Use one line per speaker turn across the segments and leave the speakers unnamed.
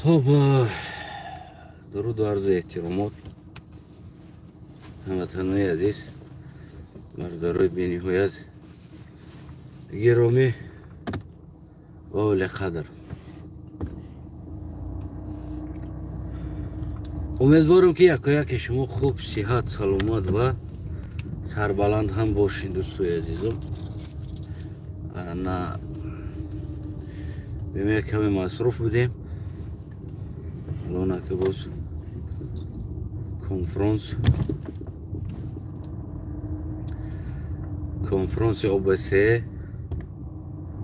خب درود و عرض احترامات هموطنان عزیز مردارای بی‌نهایت گرامی و اولی قدر، امیدوارم که یک شما خوب، صحت، سلامت و سربلند هم باشین. دوستای عزیزم، نه بیم کمی مصروف بودیم. الان که باز کنفرانس OBSE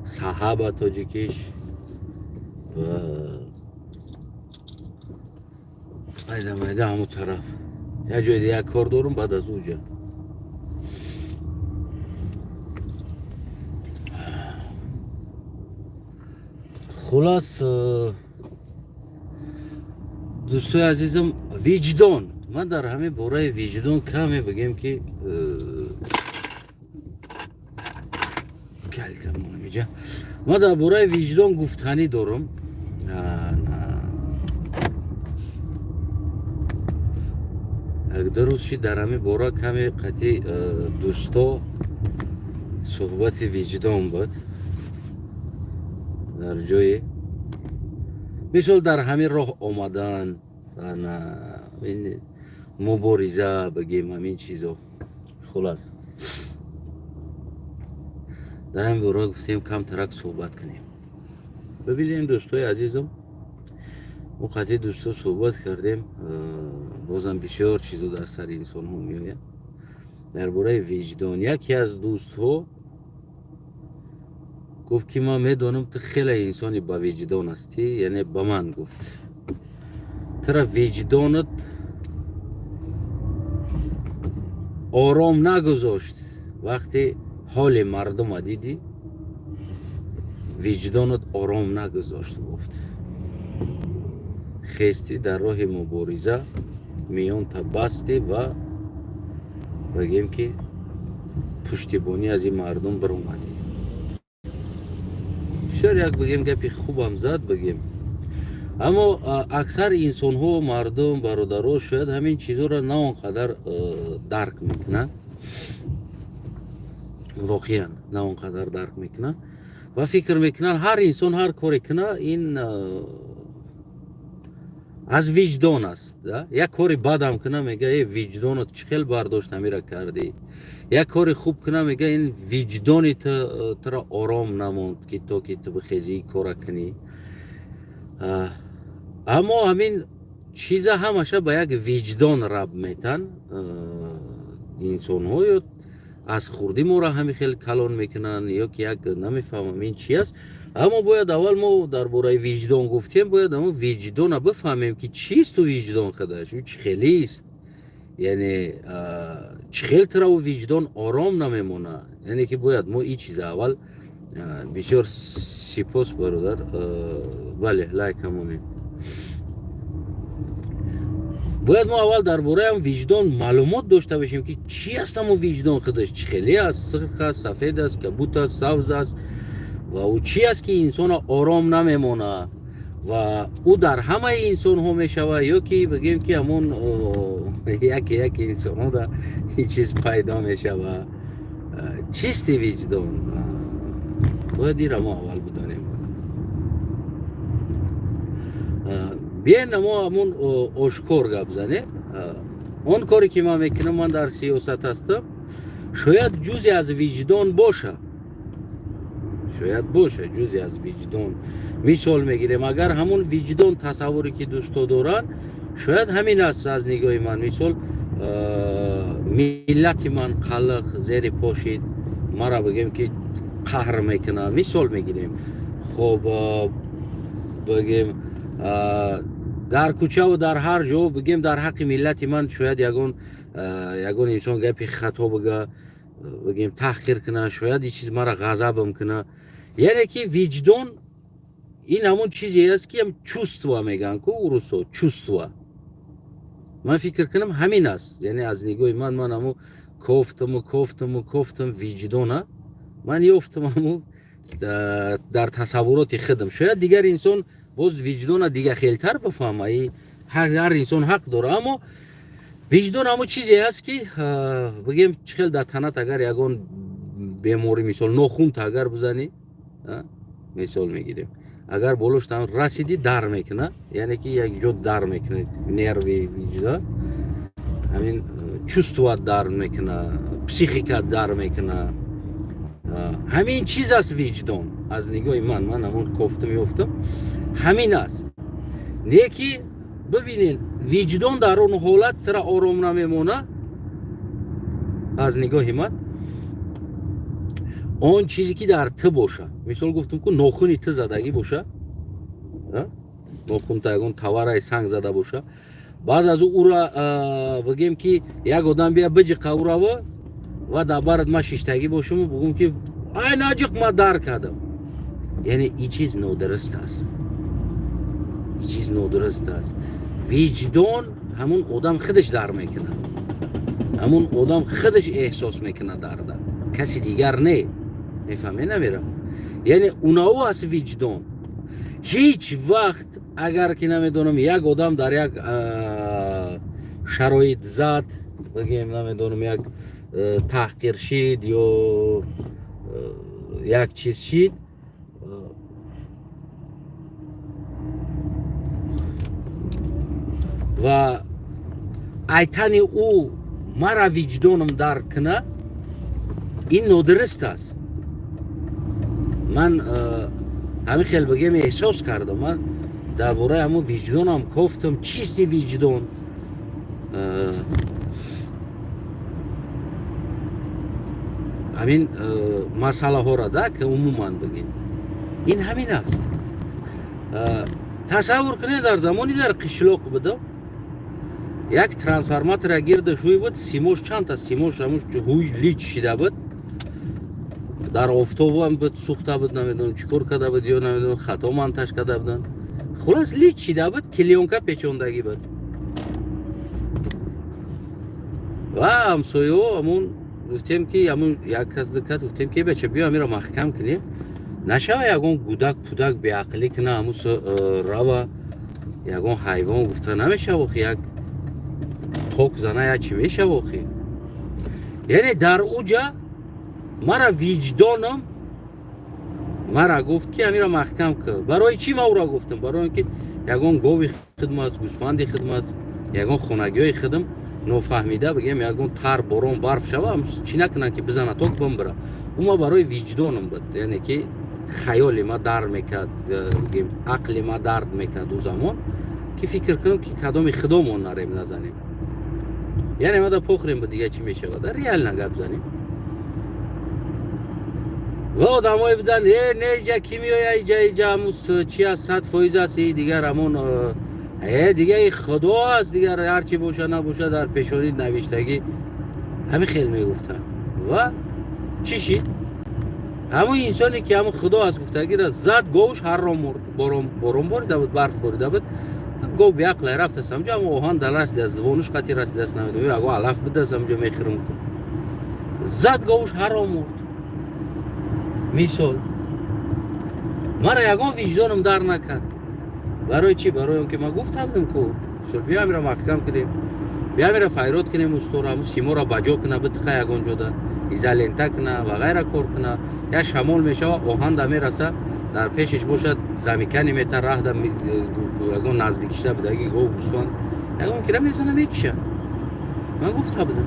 صحابه تاجیکیش و مایده همون طرف یه جای دیگه کار دارم. بعد از اونجا خلاص دوستای عزیزم، وجدان، من در همه باره وجدان کمی بگم که من در باره وجدان گفتنی دارم. درست شد در همه باره کمی قطعی دوستا صحبت وجدان بود در جای مثال در همه راه آمدن، مبارزه بگیم، همین چیزا. خلاص در همین باره گفتیم کم ترک صحبت کنیم. ببینیم دوستای عزیزم، قطعی دوستا صحبت کردیم، بازم بسیار چیزا در سر انسان ها میآید. در باره وجدان یکی از دوست ها گفت که من میدونم تو خیلی انسانی با وجدان هستی، یعنی با من گفت ترا وجدانت آرام نگذاشت وقتی حال مردم دیدی، وجدانت آرام نگذاشت. گفت خستی در راه مبارزه میان تا بستی و بگیم که پشتیبانی از این مردم بر اومدی. بسیار یک بگیم گپی خوبم زد بگیم، اما اکثر انسان ها و مردم برادرها شاید همین چیزها را نه اونقدر درک میکنن، واقعا نه اونقدر درک میکنن و فکر میکنن هر انسان هر کاری کنه این از وجدان است. یک کاری بد هم کنه میگه ای وجدانت چخیل برداشت همیرا کردی، یک کاری خوب کنه میگه این وجدانی ترا آرام نموند که تو که تو بخیزی کار کنی. اما همین چیزا همشه با یک وجدان رب میتن انسان ها، یا از خوردی ما را همین خیلی کلان میکنن یا که یک نمیفهمم این چی است. اما باید اول ما در باره وجدان گفتیم، باید اما وجدان بفهمیم که چیست تو وجدان خودش، او چه خیلی است، یعنی چه خیلی ترا و وجدان آرام نمیمونه. یعنی که باید ما این چیز اول بسیار سپاس برادر، بله لایک همونی، باید ما اول در باره هم وجدان معلومات داشته باشیم که چی است هم وجدان خودش، چه خیلی است، سرخ است، سفید است، کبوت است، سبز است و او چی است که انسان آرام نمیمونه و او در همه انسان ها میشوه، یا که بگیم که همون یک انسان ها در این چیز پیدا میشوه. چیست وجدان؟ باید این را ما اول بدانیم. بیاین ما همون آشکار گپ زنیم. اون کاری که من میکنم، من در سیاست هستم، شاید جزی از وجدان باشه، شاید باشه جزی از وجدان. مثال میگیریم اگر همون وجدان تصوری که دوستا دارن شاید همین است از نگاه من. مثال ملت من قلق زیر پاشید مرا بگیم که قهر میکنه، مثال میگیریم. خب بگیم در کوچه و در هر جا بگیم در حق ملت من شاید یگون انسان گپی خطا بگیم تحقیر کنه، شاید این چیز مرا غضبم کنه. یعنی که وجدان این همون چیزی است که هم چوستوا میگن که روسا چوستوا. من فکر کنم همین است، یعنی از نگاه من همون کفتم وجدانه من یافتم همون در تصورات خودم. شاید دیگر انسان باز وجدان دیگه خیلتر بفهمه. هر انسان حق داره، اما وجدان همون چیزی هست که بگیم چخیل در تنت اگر یگان بیماری مثال ناخون اگر بزنی، مثال میگیریم اگر بولوش تام رسیدی در میکنه، یعنی که یک جو در میکنه نروی وجدان، همین چوستوات در میکنه، پسیخیکات در میکنه. همین چیز است وجدان از نگاه من همون کفته میفتم همین است. نه که ببینین وجدان در اون حالت ترا آرام نمیمونه. از نگاه من اون چیزی که در تو باشه، مثال گفتم که ناخونی تو زدگی باشه، ناخون تا یگان توارای سنگ زده باشه، بعد از او را بگیم که یک آدم بیا بجی قوره و در برد ما ششتگی باشم و بگم که ای ناجق ما در کردم، یعنی این چیز نادرست است. این چیز نادرست است. وجدان همون آدم خودش در میکنه، همون آدم خودش احساس میکنه درده، کسی دیگر نه. میفهمی نمیرم؟ یعنی اوناو از وجدان هیچ وقت اگر که نمیدونم یک آدم در یک شرایط زد، بگیم نمیدونم یک تحقیر شید یا یک چیز شید، و ایتانی او مرا وجدانم درک کنه، این نادرست است. من همین خیلی بگیم احساس کردم، من درباره همون وجدانم گفتم چیستی وجدان. همین مسئله ها را ده که عموما بگیم این همین است. تصور کنید در زمانی در قشلاق بودم، یک ترانسفورماتور گرد شوی بود، سیموش چند تا سیموش هموش هوی لیچ شده بود، در آفتاب هم بود سوخته بود، نمیدونم چیکار کرده بود یا نمیدونم خطا منتش کرده بودن، خلاص لیچ شده بود، کلیونکا پیچوندگی بود. و همسایه همون گفتیم که همون یک کس دکت گفتیم که بچه بیا میرا محکم کنیم، نشوه یکون گودک پودک بیعقلی کنه همون روا یکون حیوان گفته نمیشه بخی، یک توک زنه یا چی میشه بخی. یعنی در اوجا مرا وجدانم مرا گفت که همیرا محکم که برای چی ما او را گفتم؟ برای اینکه یکون گوی خدم است، گوسفندی خدم است، یکون خونگیای خدم نفهمیده بگیم یکون تر بارون برف شوه هم چی نکنن که بزنه توک بمبره. اما برای وجدانم بود، یعنی که خیال ما در میکرد، بگیم عقل ما درد میکرد او زمان که فکر کنم که کدام خدامون نریم نزنیم، یعنی ما در پخریم بود دیگه چی میشه در ریال نگه بزنیم. و آدم های بدن نه جا کیمیایی جا همون چی از 100% است دیگر همون دیگه خدا است دیگر، هرچی باشه نباشه در پیشانی نوشتگی همین خیلی میگفتن. و چی شید؟ همون انسانی که همون خدا است گفتگی را زد گوش هر را مرد، بارون باریده بود، برف باریده بود، گو بیاقل رفت سمجا اما اوهان در رسید از زبانش قطعی رسید است نمیدونی اگو علف بده سمجا میخیرم زد گوش هر را مرد. مثال مرا یگان وجدانم در نکرد. برای چی؟ برای اون که ما گفتم که بیا میرا محکم کنیم، بیا میرا فیرات کنیم، استورا همون سیمو را بجا کنه بتخه یگان جدا ایزالنته کنه و غیره کار کنه، یا شمال میشه و آهن دا میرسه در پیشش باشد زمیکنی میتر راه دا یگان نزدیکشته بده اگه گو گوستان یگان که نمیزنه میکشه. من گفته بودم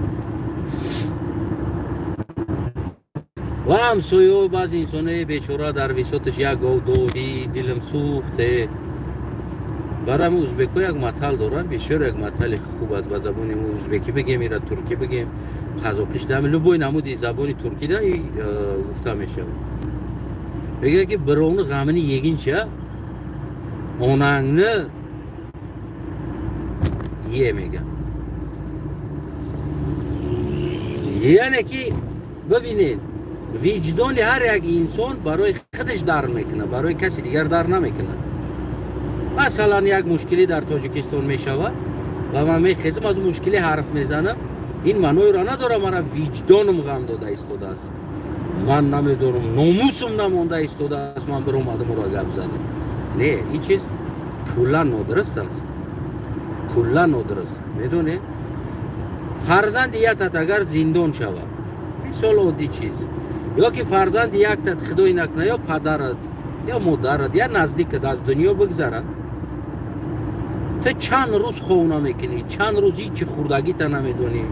و همسایه بعض انسانه بیچاره در وسطش یک گو دودی دلم سوخته. برای همون ازبکو یک مطل دارن، بسیار یک مطل خوب است، با زبان ازبکی بگیم میره ترکی بگیم قزاقیش دم لبوی نمودی زبانی ترکی دا گفته میشه. بگه که برون غمنی یگین چه اونانه یه میگم، یعنی که ببینید وجدان هر یک انسان برای خودش در میکنه، برای کسی دیگر در نمیکنه. مثلا یک مشکلی در تاجیکستان میشود و من میخیزم از مشکلی حرف میزنم، این منوی را نداره مرا وجدانم غم داده ایستاده است، من نمیدونم ناموسم نمونده ایستاده است، من برام آدم را گپ زدم. نه این چیز کلا نادرست است، کلا نادرست. میدونی فرزند یکت اگر زندان شود مثال عادی چیز، یا که فرزند یکت خدای نکنه یا پدرت یا مادرت یا نزدیکت از دنیا بگذره، تو چند روز خونه میکنی، چند روز هیچی خوردگیت نمیدونی،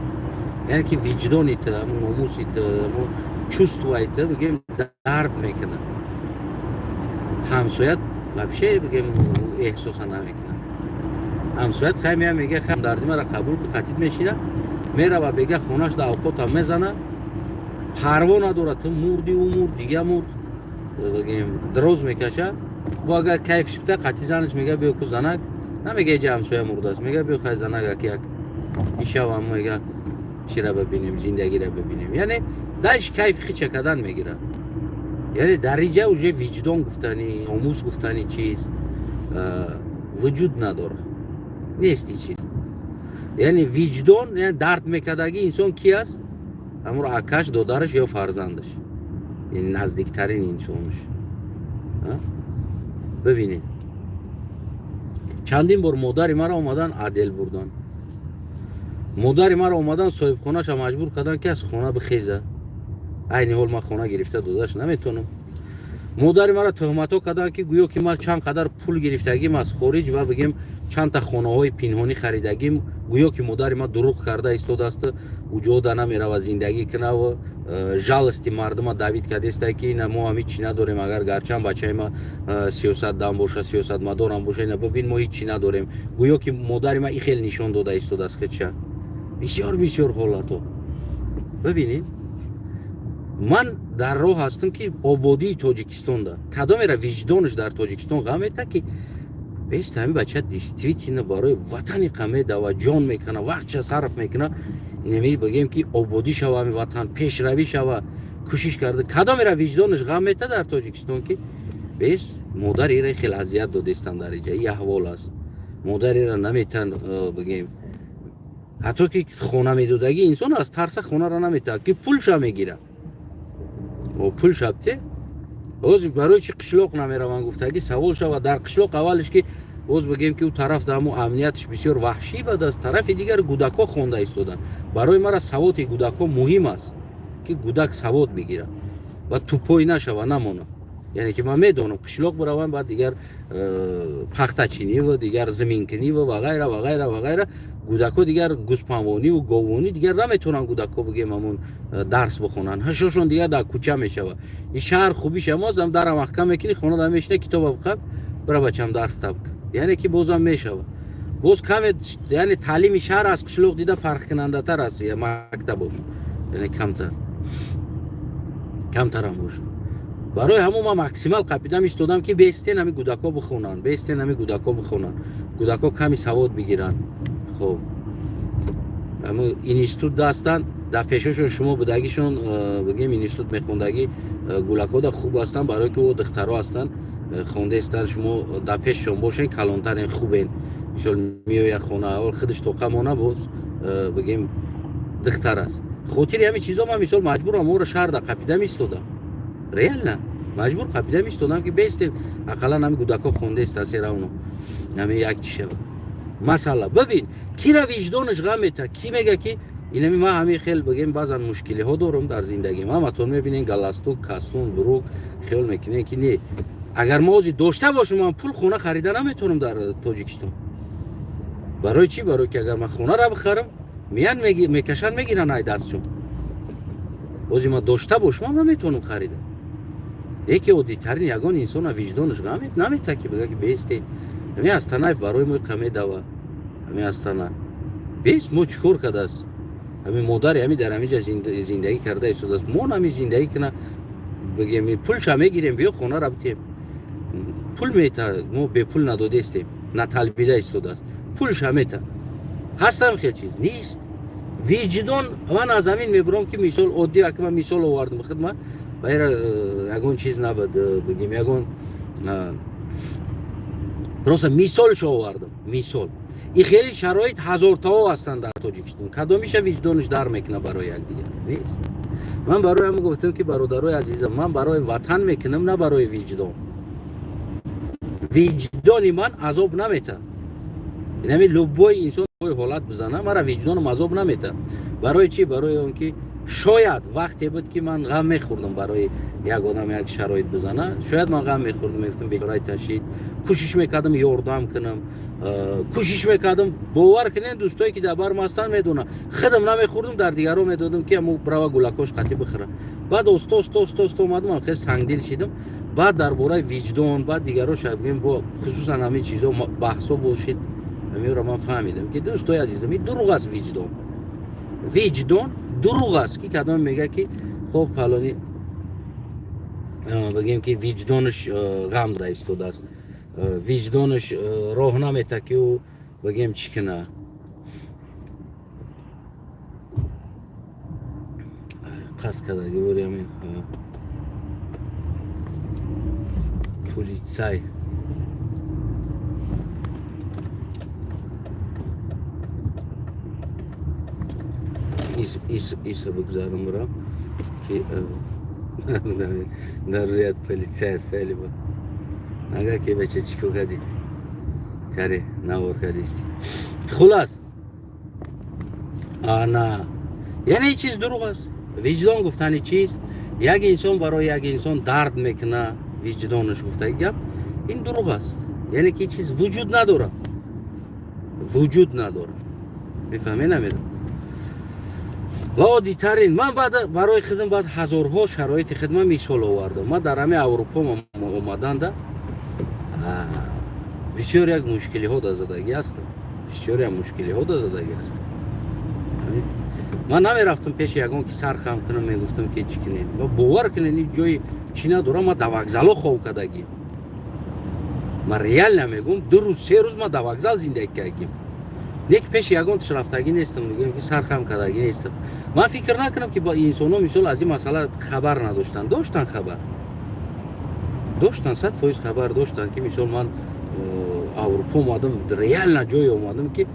یعنی که وجدانیت، ناموسیت، چوستویت بگیم درد میکنه. همسایت وابشه بگیم احساس نمیکنه. همسایت خیلی هم میگه خیلی دردی مرا قبول که خطیب میشینه، میره و بگه خونش در اوقات هم میزنه، پروا نداره تو مردی و مرد دیگه مرد بگیم دروز میکشه. و اگر کیف شفته قطعی زنش میگه بیو که زنک نمیگه جا همسایه مرده است، میگه بیو خیلی زنک یک ایشه و هم میگه چی را ببینیم، زندگی را ببینیم. یعنی دایش کیف خیچه کدن میگیره. یعنی در اینجا اوجه وجدان گفتنی، ناموس گفتنی چیز وجود نداره، نیستی چیز. یعنی وجدان یعنی درد میکدگی انسان کی است؟ همون اکش، دادرش یا فرزندش، یعنی نزدیکترین انسانش. ببینید چندین بار مادر مرا اومدن عدل بردن، مادر مرا اومدن صاحب خونه‌ش مجبور کردن که از خونه بخیزه. عین حال من خونه گرفته داداش نمیتونم. مادر مرا تهمتو کردن که گویا که ما چند قدر پول گرفتگیم از خارج و بگیم چند تا خانه‌های پنهانی خریدگیم، گویا که مادر ما دروغ کرده ایستاده است، وجود نمیره و زندگی کنه و جالستی مردم دعوت کرده است که این ما هیچ چی نداریم، اگر گرچه بچه ما سیاست دام باشه، سیاست مدار هم باشه، ببین ما هیچ چی نداریم. گویا که مادر ما این خیلی نشون داده ایستاده است. چه بسیار بسیار حالاتو ببینید. من در راه هستم که آبادی تاجیکستان ده کدام را وجدانش در تاجیکستان غم میته که بیست همین بچه دیستریت اینه برای وطن قمیده و جان میکنه، وقت صرف میکنه، اینمی بگیم که آبادی شوه همین وطن، پیشروی شوه، کوشش کرده. کدام را وجدانش غم میته در تاجیکستان که بیست مادر ایره خیلی اذیت دادستن در اینجا. این احوال است. مادر ایره نمیتن بگیم حتی که خونه میدودگی انسان از ترس خونه را نمیته که پولش میگیره و پول شبته باز برای چی قشلاق نمیره. من گفتگی سوال شد در قشلاق اولش که باز بگیم که اون طرف دامو امنیتش بسیار وحشی بود، از طرف دیگر گودکا خونده ایستادن. برای مرا سواد گودکا مهم است که گودک سواد بگیره و توپوی نشوه نمونه. یعنی که من میدونم قشلاق بروم بعد دیگر پخته چینی و دیگر زمین کنی و غیره و غیره و غیره، گودکا دیگر گوسپنوانی و گاوانی دیگر نمیتونن گودکا بگیم همون درس بخونن، هشاشون دیگر در کوچه میشوه. این شهر خوبیش اماز هم در محکم میکنی خونه در میشنه کتاب بخواب برای بچم درس تبک، یعنی که بازم میشوه. باز کم یعنی تعلیم شهر از قشلاق دیده فرق کننده تر است یا مکتب باشه، یعنی کمتر هم باشه. برای همون ما ماکسیمال قپیدم ایستادم که بیستین همی گودکا بخونن، بیستین همی گودکا بخونن، گودکا کمی سواد بگیرن. خب اما اینستیتوت داشتن در پیششون شما بدگیشون بگیم اینستیتوت میخوندگی گولکا دا خوب هستن، برای که او دخترها هستن خونده استن، شما در پیششون باشین کلانترین خوبین. مثال میوی خونه اول خودش توقمانه باز بگیم دختر است. خاطر همین چیزا من مثال مجبورم ما رو شهر در قپیدم ایستادم، ریال نه مجبور قپیدم ایستادم که بیستین اقلا نمی گودکا خونده است تاثیر اونو نمی یک چی شد. مثلا ببین کی را وجدانش غم میته، کی میگه که اینمی ما همین خیلی بگیم بعضا مشکلی ها دارم در زندگی ما. ماتون میبینین گلاستو کاستون بروک خیال میکنین که نه اگر موزی داشته باشم من پول خونه خریدن نمیتونم در تاجیکستان. برای چی؟ برای که اگر من خونه را بخرم میان میکشن میگیرن ای دستشون. بازی ما داشته باشم من نمیتونم خریدم. یکی عادی ترین یگان انسان وجدانش غم نمیته که بگه که بیستی همین استانه برای ما کمی دوا همین استانه بیست مو چکور کرده است. همین مادر همین در همینجا زندگی کرده است. ما همین زندگی کنه بگیم پول شما میگیریم بیا خونه را بتیم پول میته، ما به پول نداده استیم نه طلبیده ایستاده است، پول شما میته هستم خیلی چیز نیست. وجدان من از همین میبرم که مثال عادی که من مثال آوردم خدمت بایر یگون چیز نبود بگیم یگون درست مثال شو آوردم. مثال این خیلی شرایط هزار تا هستند در تاجیکستان، کدومیش وجدانش در میکنه برای یک دیگر نیست. من برای همون گفتم که برادرای عزیزم من برای وطن میکنم نه برای وجدان. وجدانی من عذاب نمیده. یعنی لبوی انسان بوی حالت بزنه مرا وجدانم عذاب نمیده. برای چی؟ برای اون که شاید وقتی بود که من غم میخوردم برای یک آدم یک شرایط بزنه، شاید من غم میخوردم، میگفتم بیچاره تشید، کوشش میکردم یاردم کنم، کوشش میکردم. باور کنین دوستایی که در برم هستن میدونن خودم نمیخوردم، در دیگران میدادم که امو برای گلکاش قطعی بخوره. بعد است اومدم، من خیلی سنگدل شدم. بعد درباره وجدان بعد دیگران شاید بگیم با خصوصا همین چیزا بحثا باشید، همین رو من فهمیدم که دوستای عزیزم این دروغ است. وجدان دروغ است که آدم میگه که خب فلانی بگیم که وجدانش غم داره ایستاده است، وجدانش راه نمیده که او بگیم چی کنه. قصد کرده که بریم این پولیسای ایسا بگذارم برام که در رویت پلیسای استایلی با نگه که بچه چیکو کردی تره نوار کردیستی. خلاص نه یعنی این چیز دروغ است. وجدان گفتن چیز، یک انسان برای یک انسان درد میکنه وجدانش گفته گپ، این دروغ است. یعنی که چیز وجود نداره، میفهمی نمیدونم. و عادی ترین من بعد برای خودم بعد هزارها شرایط خدمت مثال آوردم. من در همه اروپا اومدن ده بسیار یک مشکلی ها در زدگی هستم، من نمیرفتم پیش یگان که سر خم کنم میگفتم که چی کنین و باور کنین این جای چی ندارم. من در وокзал خواب کردگیم، من ریال نمیگم، 2 روز 3 روز من در وокзал زندگی کردگیم. نیک پیش یگان رفتگی نیستم، میگم که سر خم کردگی نیستم. من فکر نکنم که با انسان ها مثال از این مسئله خبر نداشتن. داشتن خبر، داشتن 100% خبر داشتن که مثال من اروپا اومدم ریال نه جای اومدم که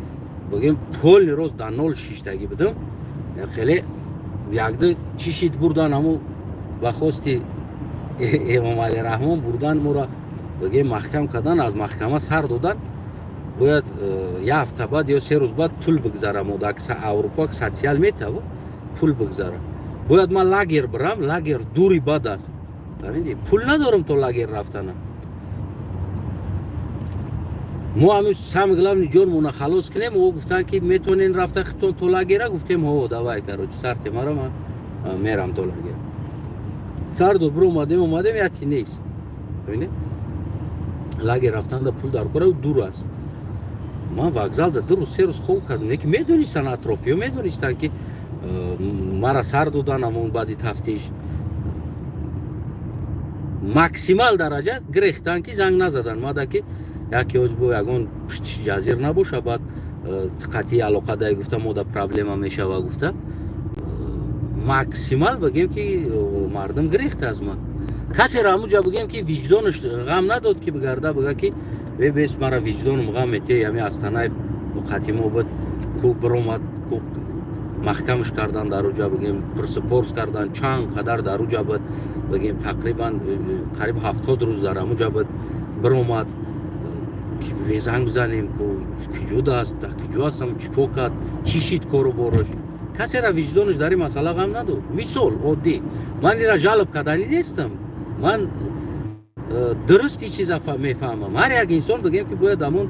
بگیم پول روز در 06 تگی بدم. خیلی یک دو چیشید بردن همو و خواستی امام علی رحمان بردن مرا بگیم محکم کردن، از محکمه سر دادن. باید یه هفته بعد یا 3 روز بعد پول بگذاره. ما در اروپا سوسیال میته پول بگذاره. باید من لاگر برم، لاگر دوری باد است. ببینید پول ندارم تو لاگر رفتن. ما همین سمگلام جون مون خلاص کنیم و گفتن که میتونین رفته تو لاگر. گفتیم ها دوای کرو سرت مرا من میرم تو لاگر. سر دو برو اومدیم یکی نیست. ببینید لاگر رفتن دا پول در کره دور است. من وокзал دا 2 روز 3 روز خوب کردم. یکی میدونستن اطرافیو میدونستن که مرا سر دادن. همون بعدی تفتیش ماکسیمال درجه گرفتن که زنگ نزدن. ما دا که یکی از بو یگان پشتش جزیر نباشه. بعد قطعی علاقه دایی گفته ما دا پرابلم میشه و گفته ماکسیمال بگیم که مردم گرفته از من. کسی را همونجا بگیم که وجدانش غم نداد که بگرده بگه که بیس مرا وجدانم غم میته. همی از تنایف قطعی ما بود کو برومد کو محکمش کردن در اوجا بگیم پرسپورس کردن چند قدر در اوجا بود بگیم تقریبا قریب 70 روز در همونجا بود برومد که زنگ بزنیم که کجا است کجا هستم چیکو کرد چی شید کارو بارش. کسی را وجدانش در این مسئله غم نداد. مثال عادی من این را جلب کردنی نیستم. من درستی چیزا میفهمم. هر یک انسان بگیم که باید همون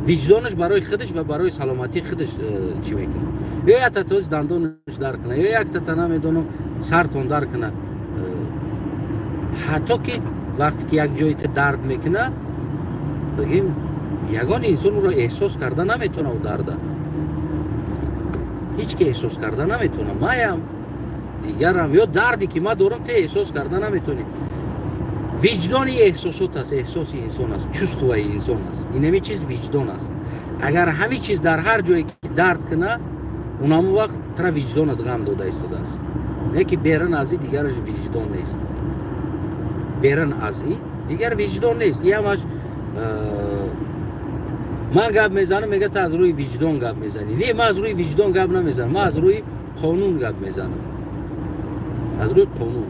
وجدانش برای خودش و برای سلامتی خودش چی میکنه. یا یک تاتوز دندانش در کنه یا یک تاتا نمیدونم سرتون در کنه. حتی که وقتی که یک جایی درد میکنه بگیم یگان انسان رو احساس کرده نمیتونه و درده. هیچ که احساس کرده نمیتونه. مایم دیگرم یا دردی که ما دارم ته احساس کرده نمیتونی. وجدانی احساسات است، احساسی انسان است، چستوی انسان است. این همه چیز وجدان است. اگر همه چیز در هر جایی که درد کنه اون هم وقت تر وجدانت غم داده ایستاده است. نه که بیرون از این دیگرش وجدان نیست. بیرون از این دیگر وجدان نیست. یه همش من گپ میزنم میگه تا از روی وجدان گپ میزنی. نه من از روی وجدان گپ نمیزنم. من از روی قانون گپ میزنم. از روی قانون.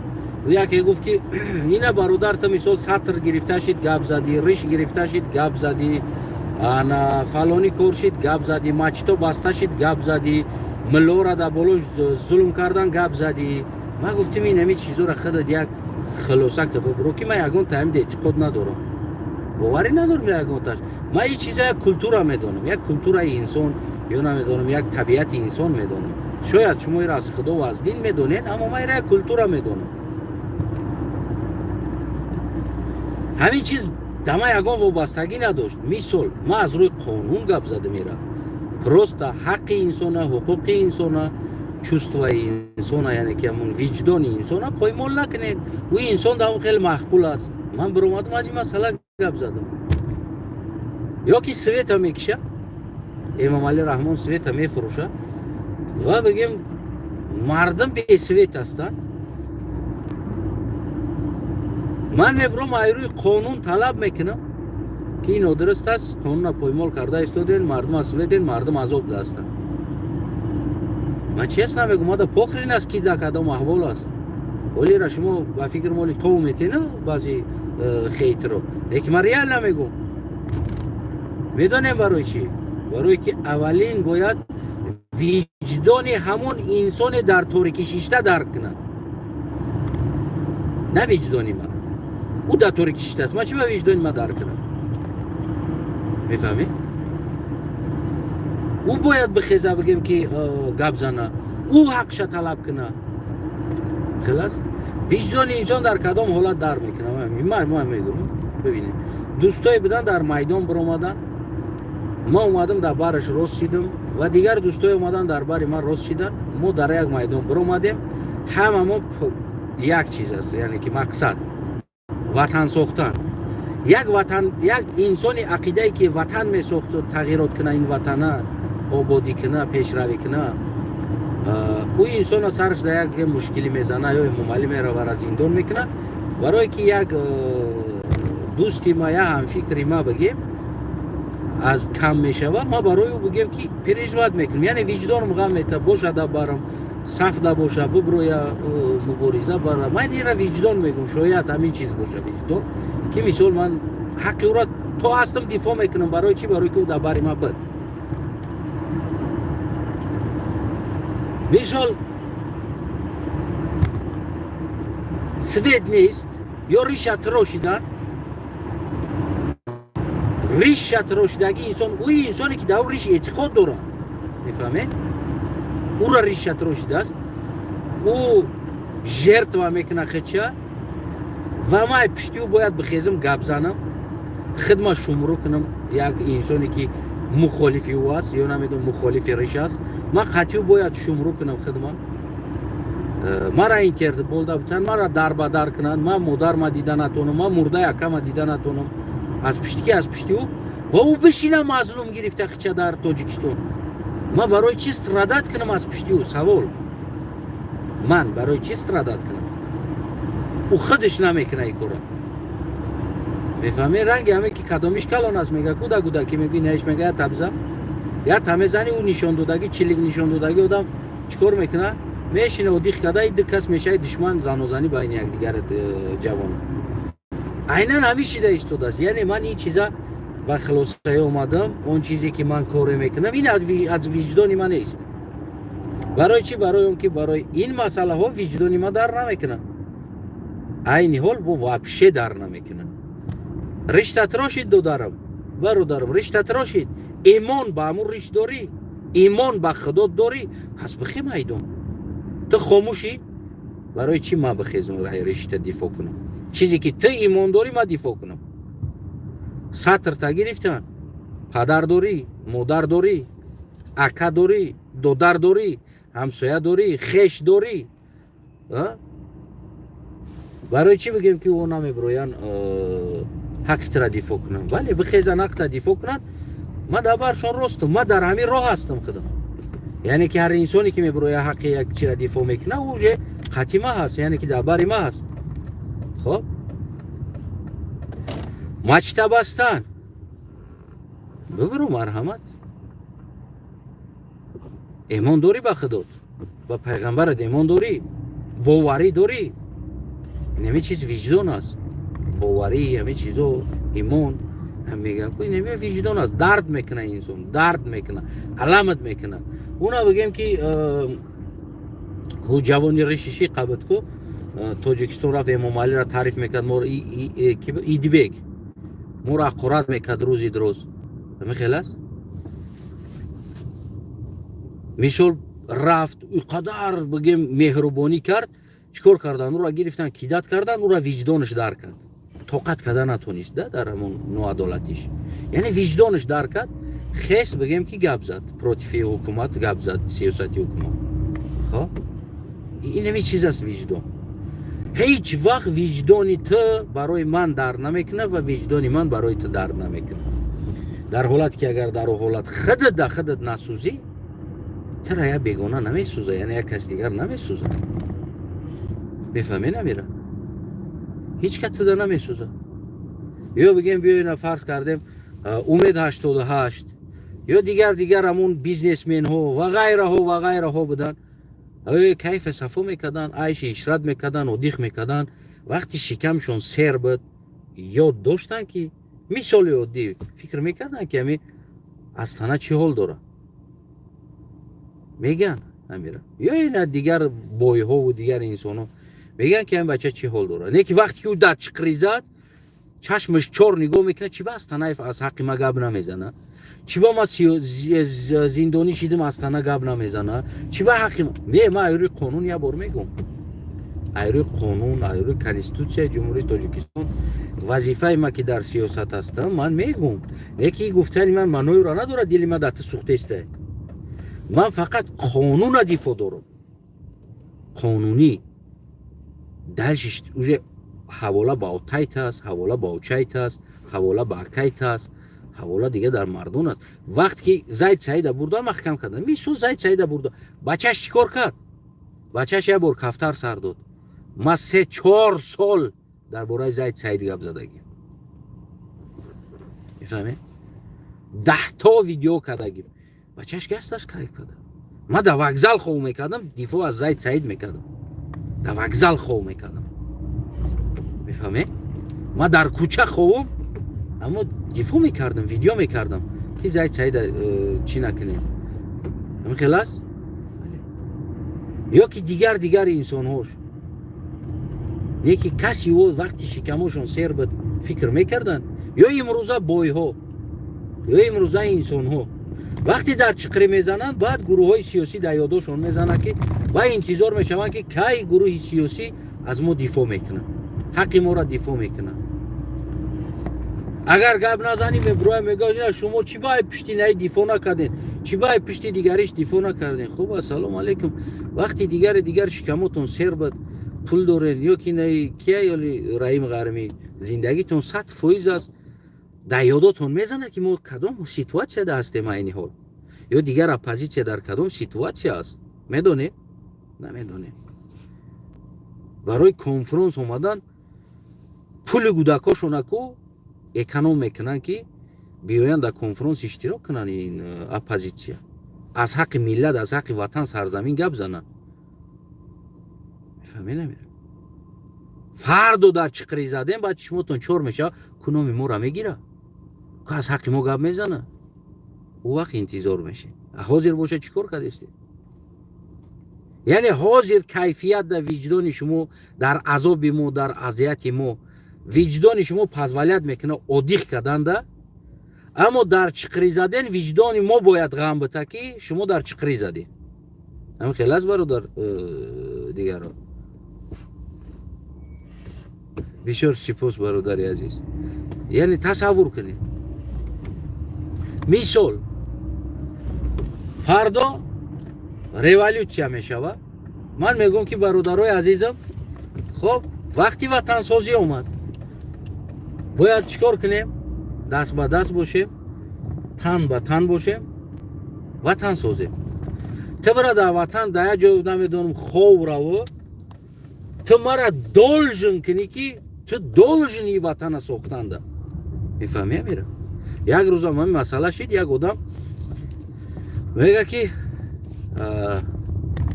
و یکی گفت که اینا برادر تو مثال سطر گرفته شید گپ زدی، ریش گرفته شید گپ زدی، انا فلانی کار شید گپ زدی، ماچتو بسته شید گپ زدی، ملورا در بالوش ظلم کردن گپ زدی. من گفتم این همه چیزا را خودت یک خلاصه که ببرو که من یگان تایم اعتقاد ندارم، باوری ندارم یگانتاش. من این چیزا یک کلتور میدونم، یک کلتور انسان یا نمیدونم یک طبیعت انسان میدونم. شاید شما را از خدا و از دین میدونین، اما من را یک کلتور میدونم. همین چیز دما یگان وابستگی نداشت. مثال ما از روی قانون گپ زده میره، پروست حق انسان، حقوق انسان، چوستو انسان، یعنی که همون وجدان انسان پایمال نکنین. و انسان دام خیلی معقول است. من برآمدم از این مسئله گپ زدم. یا که سویت میکشه، امام علی رحمان سویت میفروشه و بگیم مردم به سویت هستن. من میبرم ایروی قانون طلب میکنم که این درست است، قانون پایمال کرده استودین، مردم از سویتین، مردم عذاب دستن. من چیست نمیگم، ما دا پخرین است که در کدام احوال است. ولی را شما با فکر مولی تو میتینه بعضی خیط رو، لیکن من ریال نمیگم. میدونیم برای چی؟ برای که اولین باید وجدان همون انسان در تاریکی شیشته درک کنه، نه وجدانی من. او در تاریکی شیشته است، من چی با وجدانی من درک کنم؟ میفهمی؟ او باید بخیزه بگیم که گپ زنه، او حقش طلب کنه. خلاص وجدان انسان در کدام حالت در میکنه. من میگم ببینید دوستای بدن در میدان برآمدن، ما اومدم در بارش راست شدم و دیگر دوستای اومدن در بار ما راست شدن. ما در یک میدان برآمدیم، همه ما یک چیز است، یعنی که مقصد وطن ساختن. یک وطن، یک انسان عقیده ای که وطن میساخت و تغییرات کنه، این وطن آبادی کنه، پیشروی کنه، او انسان سرش در یک مشکلی میزنه یا ممالی میره و از زندان میکنه. برای که یک دوستی ما یا هم فکری ما بگیم از کم میشود، ما برای او بگیم که پیشنهاد میکنیم، یعنی وجدان مغم میته باشه دا برم صف دا باشه ببروی مبارزه برم. من این را وجدان میگم، شاید همین چیز باشه وجدان، که مثال من حقی او را تو هستم دفاع میکنم. برای چی؟ برای که او در باری ما بد. مثال سوید نیست یا ریش تراشیدن، ریش تراشیدگی انسان، او انسانی که در ریش اعتقاد داره، میفهمید؟ او را ریش تراشیده است، او جرت و میکنه خدشه و ما پشتی او باید بخیزم گپ زنم، خدمت شمرو کنم یک انسانی که مخالفی او است یا نمیدونم مخالفی ریش است، من قطعی باید شمرو کنم خدمت. مرا این کرد بولده بودن، مرا در بدر کنن، من مادر ما دیدن نتونم، من مرده یکم دیدن نتونم از پشتی که از پشتی او و او بشینه مظلوم گرفته خچه در تاجیکستان. من برای چی استرادت کنم از پشتی او؟ سوال من برای چی استرادت کنم؟ او خودش نمیکنه ای کاره. میفهمی؟ رنگ همه که کدامیش کلان است میگه کودا کودا که میگی نهش میگه یا تبزه یا تمیزانی او نشان دادگی چلیک نشان دادگی آدم چیکار میکنه؟ میشینه و دیخ کده این کس میشه دشمن زن و زنی بین یک دیگر جوان. عیناً همیشه ایستاده است. یعنی من این چیزا با خلاصه اومدم، اون چیزی که من کار میکنم این از وجدان من نیست. برای چی؟ برای اون که برای این مسئله ها وجدان ما در نمیکنه. عین حال با وابشه در نمیکنه. رشته تراشید دادرم برادرم، رشته تراشید، ایمان با امون ریش داری، ایمان با خدا داری، پس بخی میدون. تو خاموشی؟ برای چی ما بخیزم رشته دفاع کنم؟ چیزی که تو ایمان داری ما دفاع کنم. سطر تا گرفتن، پدر داری، مادر داری، اکا داری، دودر داری، همسایه داری، خش داری. برای چی بگیم که اونا میبروین حق را دفاع کنن؟ ولی بخیزن حق را دفاع کنن، ما در برشان راستم، ما در همین راه هستم خدا. یعنی که هر انسانی که میبروی حق یک چی را دفاع میکنه اوجه خطیمه هست، یعنی که در باری ما هست. خب مچتا بستن ببرو مرحمت، ایمان داری به خدا، با پیغمبرت ایمان داری، باوری داری، این همه چیز وجدان است. باوری همه چیزا ایمان هم میگن که این همه وجدان است. درد میکنه انسان، درد میکنه، علامت میکنه. اونا بگیم که هو جوانی رشیشی قبض کو توجیکستان رفت امام علی را تعریف میکرد مور ایدیبک مور اقرات میکرد روزی دروز همه خلاص میشل رفت قدر بگیم مهربانی کرد چیکار کردن او را گرفتن کیدت کردن او را وجدانش در کرد طاقت کردن نتونست در همون نوعدالتیش یعنی وجدانش در کرد خیس بگیم که گپ زد پروتیفی حکومت گپ زد سیاستی حکومت خب این همه چیز است وجدان هیچ وقت وجدانی تو برای من در نمیکنه و وجدانی من برای تو در نمیکنه در حالت که اگر در حالت خودت نسوزی تو را یا بیگانه نمیسوزه یعنی یک کس دیگر نمیسوزه بفهمی نمیره هیچ کس تو نمیسوزه یا بگیم بیاییم فرض کردیم امید 88 یا دیگر همون بیزنسمن ها و غیره ها بودن کیف صفا میکردن عیش اشرت میکردن و دیخ میکردن وقتی شکمشون سیر بود یاد داشتن که مثال عادی فکر میکردن که همی استانه چی حال داره میگن امیره یا این دیگر بای ها و دیگر انسان ها میگن که این بچه چی حال داره نه که وقتی که او در چقری زد چشمش چور نگاه میکنه چی با استانه از حقی ما گب نمیزنه چی با ما زندانی شیدیم استانه گب نمیزنه چی با حقی ما ایروی قانون یا بار میگم ایروی قانون ایروی کنستیتوسیون جمهوری تاجیکستان وظیفه ما که در سیاست هستم من میگم یکی گفتن من منوی را نداره دل ما دست سوخته است من فقط قانون را دفاع دارم قانونی درش اوجه حواله با اوتایت است حواله با اوچایت است حواله با اکایت است حواله دیگه در مردون است وقتی که زید سعید بردار محکم کردن میشو زید سعید بردار بچهش چیکار کرد بچهش یه بار کفتر سر داد ما 3-4 سال در باره زید سعید گپ زدگی میفهمی 10 تا ویدیو کردگی بچهش گستش کاری کرد ما در وокزال خو میکردم دفاع از زید سعید میکردم در وокزال خو میکردم میفهمی ما در کوچه خوم اما دفاع میکردم ویدیو میکردم که زید سعید چی نکنیم همین خلاص یا که دیگر انسان هاش یکی کسی و وقتی شکمشون سیر بود فکر میکردن یا امروزه بای ها یا امروزه انسان ها وقتی در چقری میزنن بعد گروه های سیاسی در یادشون میزنن که و انتظار میشون که کی گروه سیاسی از ما دفاع میکنن حق ما را دفاع میکنن اگر گپ نزنیم برای میگه شما چی باید پشتی نه دفاع نکردین چی باید پشتی دیگریش دفاع نکردین خب السلام علیکم وقتی دیگر شکمتون سیر بود پول دارین یا که نه کیه یا رحیم غرمی زندگیتون 100% است در یادتون میزنه که ما کدام سیتواسیون هستیم این حال یا دیگر اپوزیسیون در کدام سیتواسیون است میدونه نمیدونه برای کنفرانس اومدن پول گودکاشون کو اکانوم میکنن که بیاین در کنفرانس اشتراک کنن این اپوزیسیون از حق ملت از حق وطن سرزمین گپ زنن میفهمی نمیره فردو در چقری زدن بعد چشمتون چور میشه کنوم ما را میگیره که از حق ما گپ میزنه او وقت انتظار میشه حاضر باشه چیکار کردید یعنی حاضر کیفیت در وجدان شما در عذاب ما در اذیت ما وجدان شما پزولیت میکنه ادیخ کردن ده اما در چقری زدن وجدان ما باید غم بده که شما در چقری زدین همین خیلی از برادر دیگران بسیار سپاس برادر عزیز یعنی تصور کنید مثال فردا ریولوسیون میشود من میگم که برادرای عزیزم خب وقتی وطن سازی اومد باید چیکار کنیم دست به دست باشیم تن به تن باشیم وطن سازیم تو برای در وطن در جا نمیدونم خوب رو تو مرا دولجن کنی که تو دولجنی وطن ساختنده میفهمی میره یک روز من مسئله شد یک آدم میگه که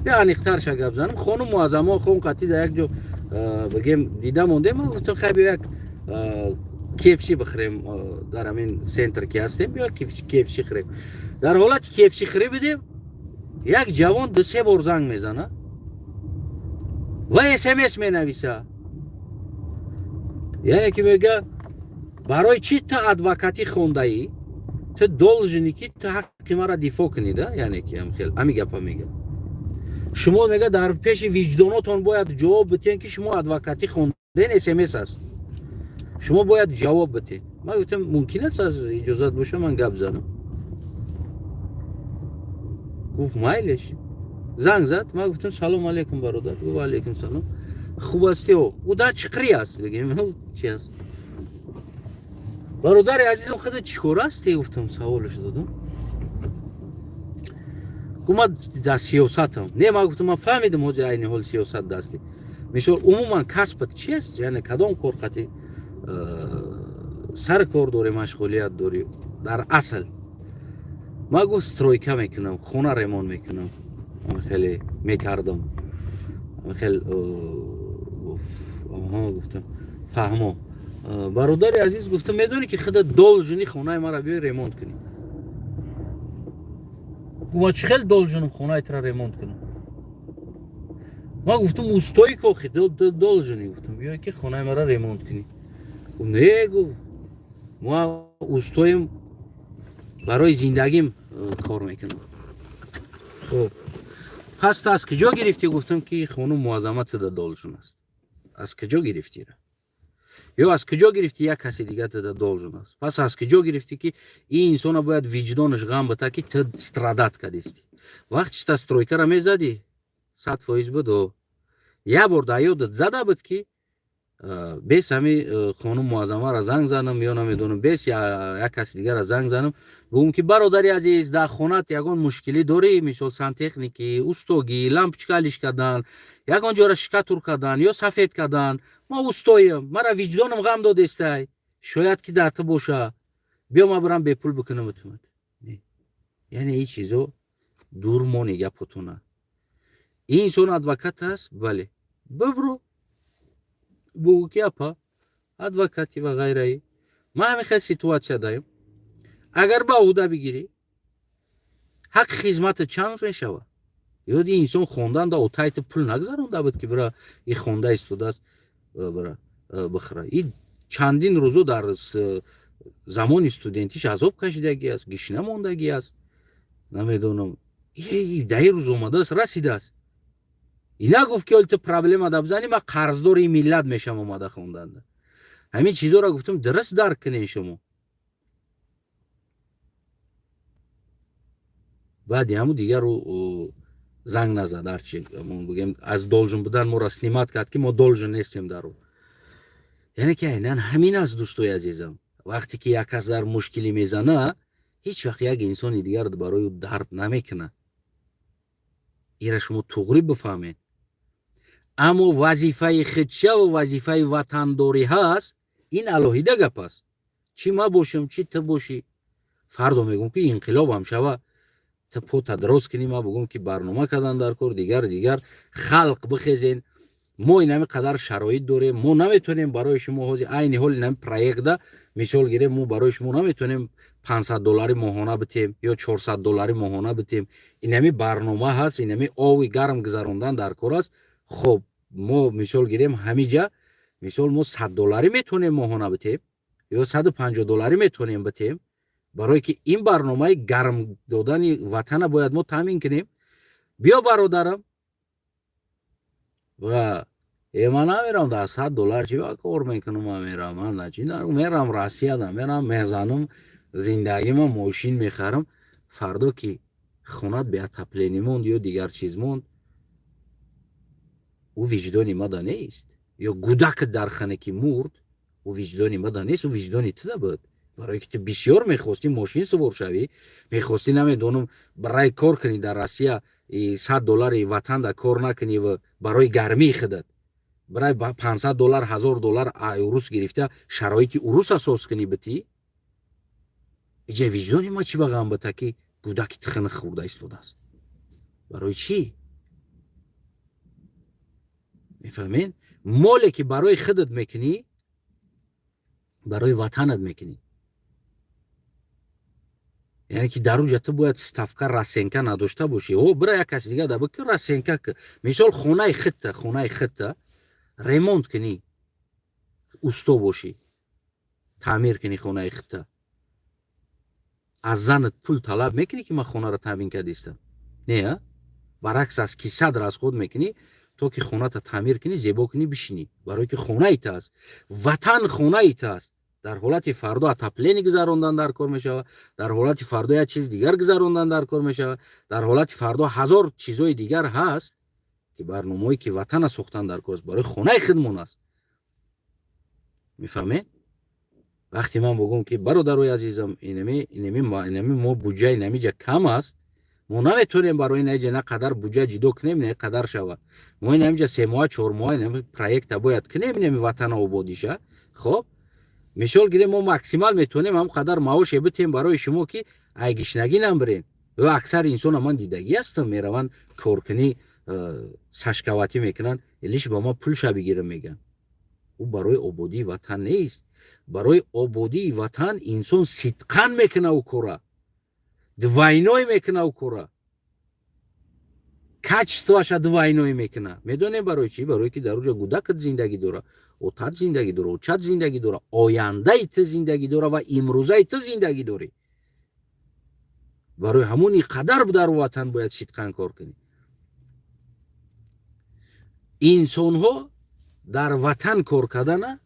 یا انیختر شگب زنم خانم معظمه خون قطعی در یک جا بگیم دیدم مونده ما گفتم خیلی یک KFC بخریم در همین سنتر که هستیم بیا KFC خریم در حالت KFC خریدیم یک جوان 2-3 بار زنگ میزنه و SMS مینویسه یعنی که میگه برای چی تو ادوکاتی خونده ای تو должен که تو حق مرا دفاع کنی ده یعنی که هم خیلی همین گپا میگه شما میگه در پیش وجدانتون باید جواب بدین که شما ادوکاتی خوندین SMS است شما باید جواب بدین من گفتم ممکن است از اجازت باشه من گپ زنم گفت مایلش زنگ زد من گفتم سلام علیکم برادر و علیکم سلام خوب هستی او در چقری است بگیم چی است برادر عزیزم خودت چیکار هستی گفتم سوالش دادم گفت در سیاستم نه من گفتم من فهمیدم حاجی عین حال سیاست دستی میشور عموما کسبت چی است یعنی کدام کار خاطی سر کار داری مشغولیت داری در اصل من گفت استرویکا میکنم خونه ریمون میکنم خیلی میکردم خیلی گفتم فهمو برادر عزیز گفتم میدونی که خودت должен خونه مرا بیا ریمونت کنی ما چه خیلی должен خونه تر ریمونت کنم ما گفتم اوستایی که خیلی должن گفتم بیا که خونه مرا ریمونت کنی نه گفت ما اوستایم برای زندگیم کار میکنم خب پس از کجا گرفتی گفتم که خونه معظمت دا должен است از کجا گرفتی را یا از کجا گرفتی یک کسی دیگه دا должен است پس از کجا گرفتی که این انسان باید وجدانش غم بده که تو استرادت کردیستی وقتی تا استرویکا را میزدی 100% بود یه بار دا یادت زده بود که بیس همی خانم معظمه را زنگ زنم یا نمیدونم بیس یا یک کسی دیگر را زنگ زنم بگم که برادری عزیز در خونت یگان مشکلی داری مثل سانتکنیکی اوستوگی لامپچکا لیش کردن یگان جا را شکاتور کردن یا سفید کردن ما اوستویم مرا وجدانم غم داده است شاید که در تو باشه بیا ما برم به پول بکنم اتمت یعنی این چیزو دور مونی گپتونه این انسان ادوکات است بله ببرو بگو که اپا ادوکاتی و غیره ما همین خیلی سیتواتیا داریم اگر با اوده بگیری حق خدمت چند میشوه یاد این انسان خوندن دا اوتایت پول نگذارونده بود که برای این خونده استوده است برای بخره این چندین روزو در زمان استودنتیش عذاب کشیدگی است گشنه موندگی است نمیدونم یه 10 روز اومده است رسیده است اینا گفت که تو پرابلم ادا بزنی ما قرضدار این ملت میشم اومده خوندن همین چیزا را گفتم درست درک کنین شما بعد همو دیگر رو زنگ نزد هرچی بگیم از должен بودن ما را سنیمت کرد که ما должен نیستیم در رو یعنی که اینن همین از دوستای عزیزم وقتی که یک کس در مشکلی میزنه هیچ وقت یک انسان دیگر برای درد نمیکنه ایره شما تغریب بفهمید اما وظیفه خدشه و وظیفه وطنداری هست این الهیده گپ است چی ما باشم چی تو باشی فردا میگم که انقلاب هم شوه تو پوتا درست کنی ما بگم که برنامه کردن در کار دیگر خلق بخیزین ما این همه قدر شرایط داریم ما نمیتونیم برای شما حاضی عین حال این همه پروژه ده مثال گیریم ما برای شما نمیتونیم $500 ماهانه بتیم یا $400 ماهانه بتیم این همه برنامه هست این همه آوی گرم گذراندن در کار است خب ما مثال گیریم همیجا مثال ما $100 میتونیم ماهانه بتیم یا $150 میتونیم بتیم برای که این برنامه گرم دادن وطن باید ما تامین کنیم بیا برادرم و من نمیرم در $100 چی با کار میکنم من میرم روسیه دا میرم میزنم زندگی من ماشین میخرم فردا که خونت به تپلینی موند یا دیگر چیز موند او وجدانی ما دا نیست یا گودک در خانه که مرد او وجدانی ما دا نیست او وجدانی تو دا بود برای که تو بسیار میخواستی ماشین سوار شوی میخواستی نمیدونم برای کار کنی در روسیه $100 وطن دا کار نکنی و برای گرمی خودت برای $500 $1000 اوروس گرفته شرایطی اوروس اساس کنی بتی ایجا وجدانی ما چی بگم بتا که گودکی تخنه خورده ایستاده است برای چی میفهمین моле ки барои худат мекунӣ, барои ватанат мекунӣ. яъне ки дар онҷа ту бояд ставка расенка надошта бошӣ. Бира як каси дигар да бикӣ расенка ки мисол хонаи худта ремонт кунӣ, усто бошӣ, таъмир кунӣ хонаи худта. аз занат пул талаб мекунӣ ки ман хонаро таъмин кардистам? Не, баръакс аст ки 100 расход мекунӣ то ки хоната таъмир кунӣ, зебо кунӣ, бишинӣ. барое ки хонаит аст, ватан хонаит аст. дар ҳолати фардо отопление гузарондан дар кор мешавад, дар ҳолати фардо як чизи дигар гузарондан дар кор мешавад, дар ҳолати фардо ҳазор чизҳои дигар ҳаст ки барномаҳое ки ватана сохтан дар кор аст, барои хонаи худмон аст. мефаҳмед? вақте ман богӯм ки бародарои азизам, инами мо буҷа инамиҷа кам аст, мо наметонем барои инаиҷа на қадар буҷа ҷидо кунем, не қадар шавад. мо инамиҷа 3 моҳа 4 моҳа инами проекта бояд кунем, инами ватана ободиша. хоб мисол гирем, мо максимал метонем ҳам қадар маоше битем барои шумо ки ай гишнагӣ намбирем. ё аксари инсона ман дидагӣ ҳастам, мераванд коркунӣ сашкаватӣ мекунанд, лиш ба ман пулша бигирам мегӯянд. ӯ барои ободии ватан нест. барои ободии ватан инсон сидқан мекуна ӯ кора, двайной мекуна ӯ кора, качестваша двайной мекуна. медонем барои чӣ? барое ки дар онҷа гудакат зиндагӣ дора, отат зиндагӣ дора, очат зиндагӣ дора, ояндаи ту зиндагӣ дора ва имрӯзаи ту зиндагӣ дорӣ. барои ҳамони қадар дар ватан бояд сидқан кор кунӣ. инсонҳо дар ватан кор кардана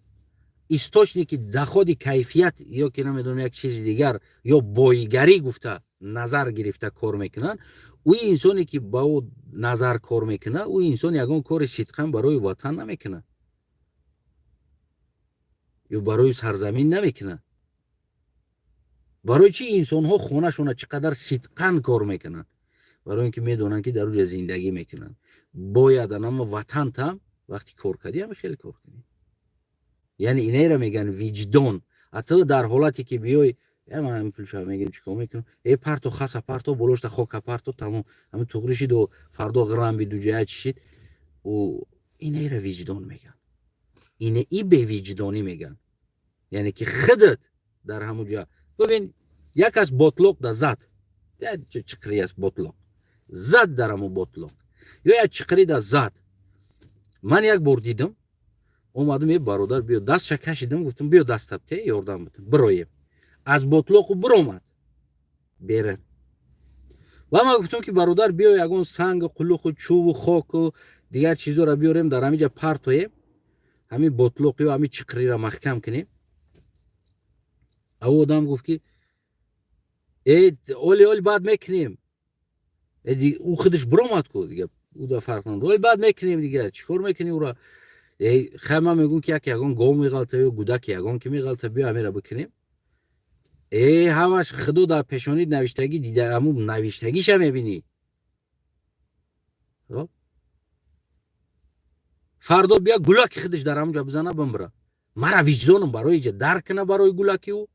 источники доходи кайфият ё ки намедонам як чизи дигар ё бойгарӣ гуфта назар гирифта кор мекунанд. ӯ инсоне ки ба ӯ назар кор мекунад, ӯ инсон ягон кори сидқан барои ватан намекунад ё барои сарзамин намекунад. барои чӣ инсонҳо хонашона чӣ қадар сидқан кор мекунанд? барои ин ки медонанд ки дар онҷа зиндагӣ мекунанд. бояд анама ватантам вақти кор кардӣ ҳами хеле кор кунӣ. яъне инайра мегӯянд виҷдон. ҳатто дар ҳолате ки биёй ман пулша мегирем чӣ кор мекунам, парто хаса парто болошта хока парто тамом ҳами туғри шидо фардо ғрамби дуҷая чишид. инайра виҷдон мегӯянд. и бевиҷдонӣ мегӯянд. яъне ки худат дар ҳамонҷа бибин як аз ботлоқ да зад, чиқри аст ботлоқ зад дар ҳамон ботлоқ ё як чиқри да зад. ман як бор дидам, омадам е бародар биё, дастша кашидам, гуфтам биё дастаб те ёрдам битам, бироем. аз ботлоқу биромад берин. ва ман гуфтам ки бародар биё ягон сангу қулуқу чӯбу хоку дигар чизоро биёрем, дар ҳаминҷа партоем, ҳамин ботлоқ ё ҳамин чиқриро маҳкам кунем. аву одам гуфт ки оли баъд мекунем. ӯ худаш биромад ку дига ӯ да фарқ надорад. оли баъд мекунем дига чӣ кор мекунӣ ӯро? хай ман мегӯям ки ягон гов меғалта ё гудаки ягон ки меғалта, биё ҳамеро бикунем. ҳамаш худо дар пешонид навиштагӣ дида, ҳамун навиштагиша мебинӣ. фардо бия гулаки худаш дар ҳамонҷа бизана, бимира. мара виҷдонам барои ҷа дарк куна барои гулаки ӯ.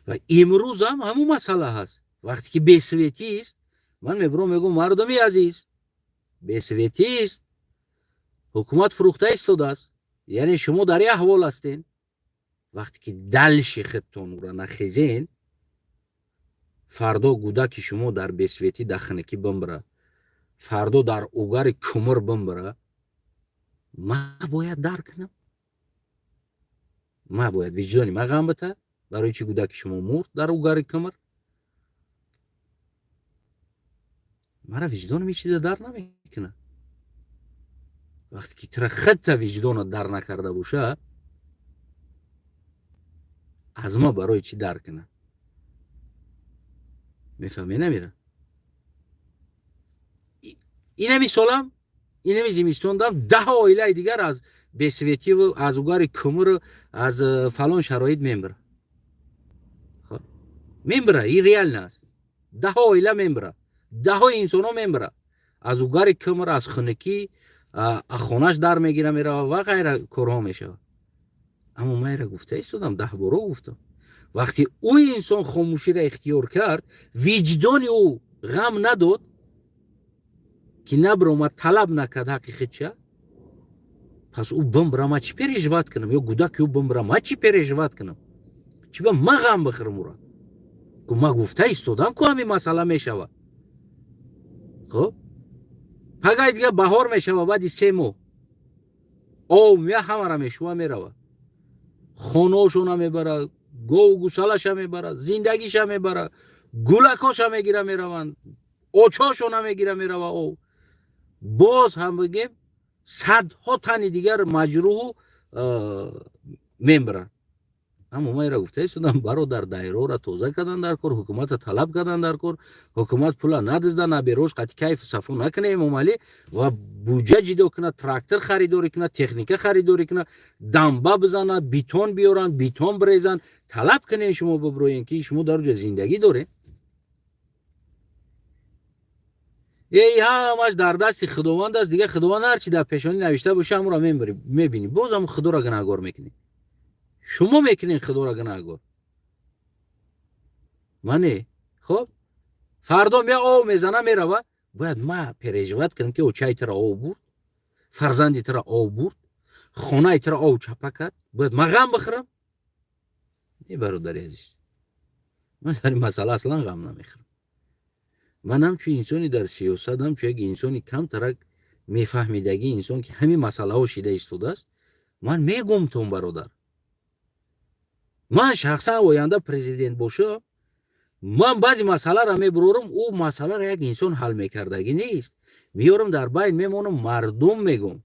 ва имрӯз ҳам ҳамун масъала ҳаст. вақте ки бесветист, ман мебурам мегӯям мардуми азиз, бесветист, ҳукумат фурӯхта истодааст, яъне шумо дар як аҳвол ҳастен. вақте ки далши худтонро нахезен, фардо гудаки шумо дар бесветӣ дахнакӣ бимира, фардо дар угари кӯмир бимира. ман бояд дарк кунам, ман бояд виҷдони ман ғам бита барои чӣ гудаки шумо мурд дар угари кӯмир. мара виҷдонам ин чиза дар намекунад. вақте ки тура худта виҷдонат дар накарда боша, аз ма барои чӣ дар кунад? мефаҳмӣ намира? ина мисолам, ина зимистондам 10 оилаи дигар аз бесветиву аз угари кӯмиру аз фалон шароит мемира. мемира, ин реально аст. 10 оила мемира, 10 инсоно мемира. аз угари кӯмир, аз хунукӣ, хонаш дар мегира мерава ва ғайра корҳо мешавад. аммо майра гуфта истодам, 10 боро гуфтам. вақте ӯ инсон хомӯширо ихтиёр кард, виҷдони ӯ ғам надод, که نبرامد طلب نکرد حقیقت چه؟ پس او بمبرم ما چی پریشوات کنم یا گودک او بمبرم ما چی پریشوات کنم چی با ما غم بخورم او را که ما گفته ایستادم که همین مسئله میشود خب پگاه دیگه بهار میشود بعد 3 ماه او میا همه را میشوه میروه خونه‌شون میبره گو گوسالش میبره زندگیش میبره گولکاش میگیره میروند اوچاشون میگیره میروه او باز هم بگیم صدها تن دیگر مجروح میبرن اما ما را گفته ایستادم برادر دایره را توزه کردن در کار حکومت طلب کردن در کار حکومت پولا ندزده نه بیروش قطع کیف صفو نکنه امامعلی و بودجه جدا کنه تراکتور خریداری کنه تکنیک خریداری کنه دنبه بزنه بیتون بیارن بیتون بریزن طلب کنه شما ببروین که شما در اونجا زندگی داره ای همش در دست خداوند است دیگه خداوند هر چی در پیشانی نوشته باشه همون را میبینی باز هم خدا را گناهکار میکنی شما میکنین خدا را گناهکار منه خب فردا می آو میزنه میروه باید ما پریشوت کنم که او چای تر آو برد فرزندی تر آو برد خانه تر آو چپه کرد باید ما غم بخورم ای برادر عزیز من در این مسئله اصلا غم نمیخورم من همچون انسانی در سیاست همچون یک انسانی کم ترک میفهمیدگی انسان که همین مسئله ها شیده ایستاده است من میگم تون برادر من شخصا آینده پرزیدنت باشه من بعضی مسئله را میبرورم او مسئله را یک انسان حل میکردگی نیست میارم در بین میمونم مردم میگم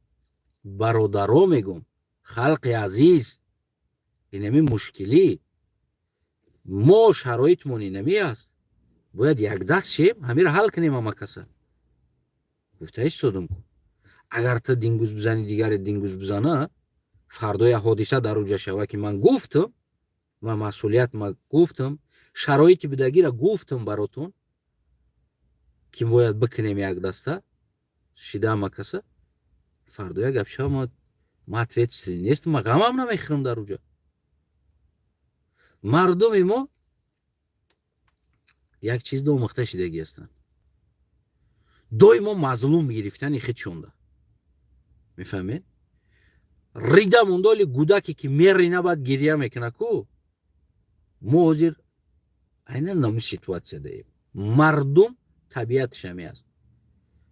برادرها میگم خلق عزیز اینمی مشکلی ما شرایطمون اینمی است باید یک دست شیم همین را حل کنیم اما کسا گفته ایستادم کن اگر تا دینگوز بزنی دیگر دینگوز بزنه فردای حادثه در اوجه شوه که من گفتم و مسئولیت ما گفتم شرایطی بدگی را گفتم براتون که باید بکنیم یک دسته شیده ما کسا فردای گفشه ما مطویت نیست ما غم هم نمیخورم در اوجه مردم ما یک چیز دو مخته شدگی هستن دوی ما مظلوم گرفتن این خود شونده میفهمین؟ ریده موندالی گودکی که میرینه باید گریه میکنه کو ما حاضر اینه نمی سیتواتسیه دهیم مردم طبیعتش همی است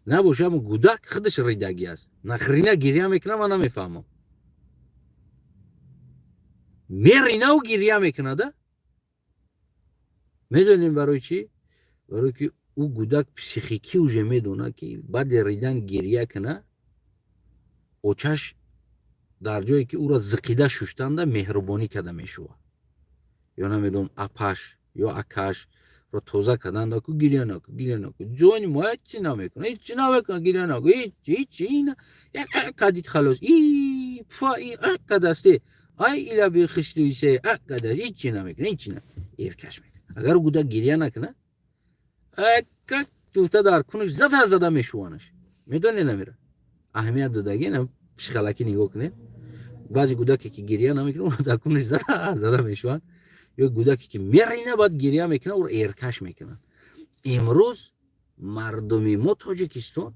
نباشه اما گودک خودش ریدگی است نخرینه گریه میکنه من نمیفهمم میرینه و گریه میکنه ده میدونیم برای چی؟ برای که او گودک پسیخیکی اوژه میدونه که بعد ریدن گریه کنه اوچش در جایی که او را زقیده ششتنده مهربانی کده میشوه یا نمیدون اپش یا اکش را توزه کدن که گریه نکن گریه نکن جوانی ما هیچی نمیکنه هیچی نمیکنه گریه نکن هیچی اینه یک کدید خلاص ای پا ای کدسته ای ایلا بی خشتویسه کدست هیچی نمیکنه هیچی نه ایرکش میکنه اگر گوده گریه نکنه اکا دوفته در کنش زده میشوانش میدونه نمیره اهمیت دادگی نه پشخلکی نگاه کنه بعضی گودکی که گریه نمیکنه اون در کنش زده میشوان یا گودکی که میرینه باید گریه میکنه او ایرکش میکنه امروز مردمی ما تاجیکستان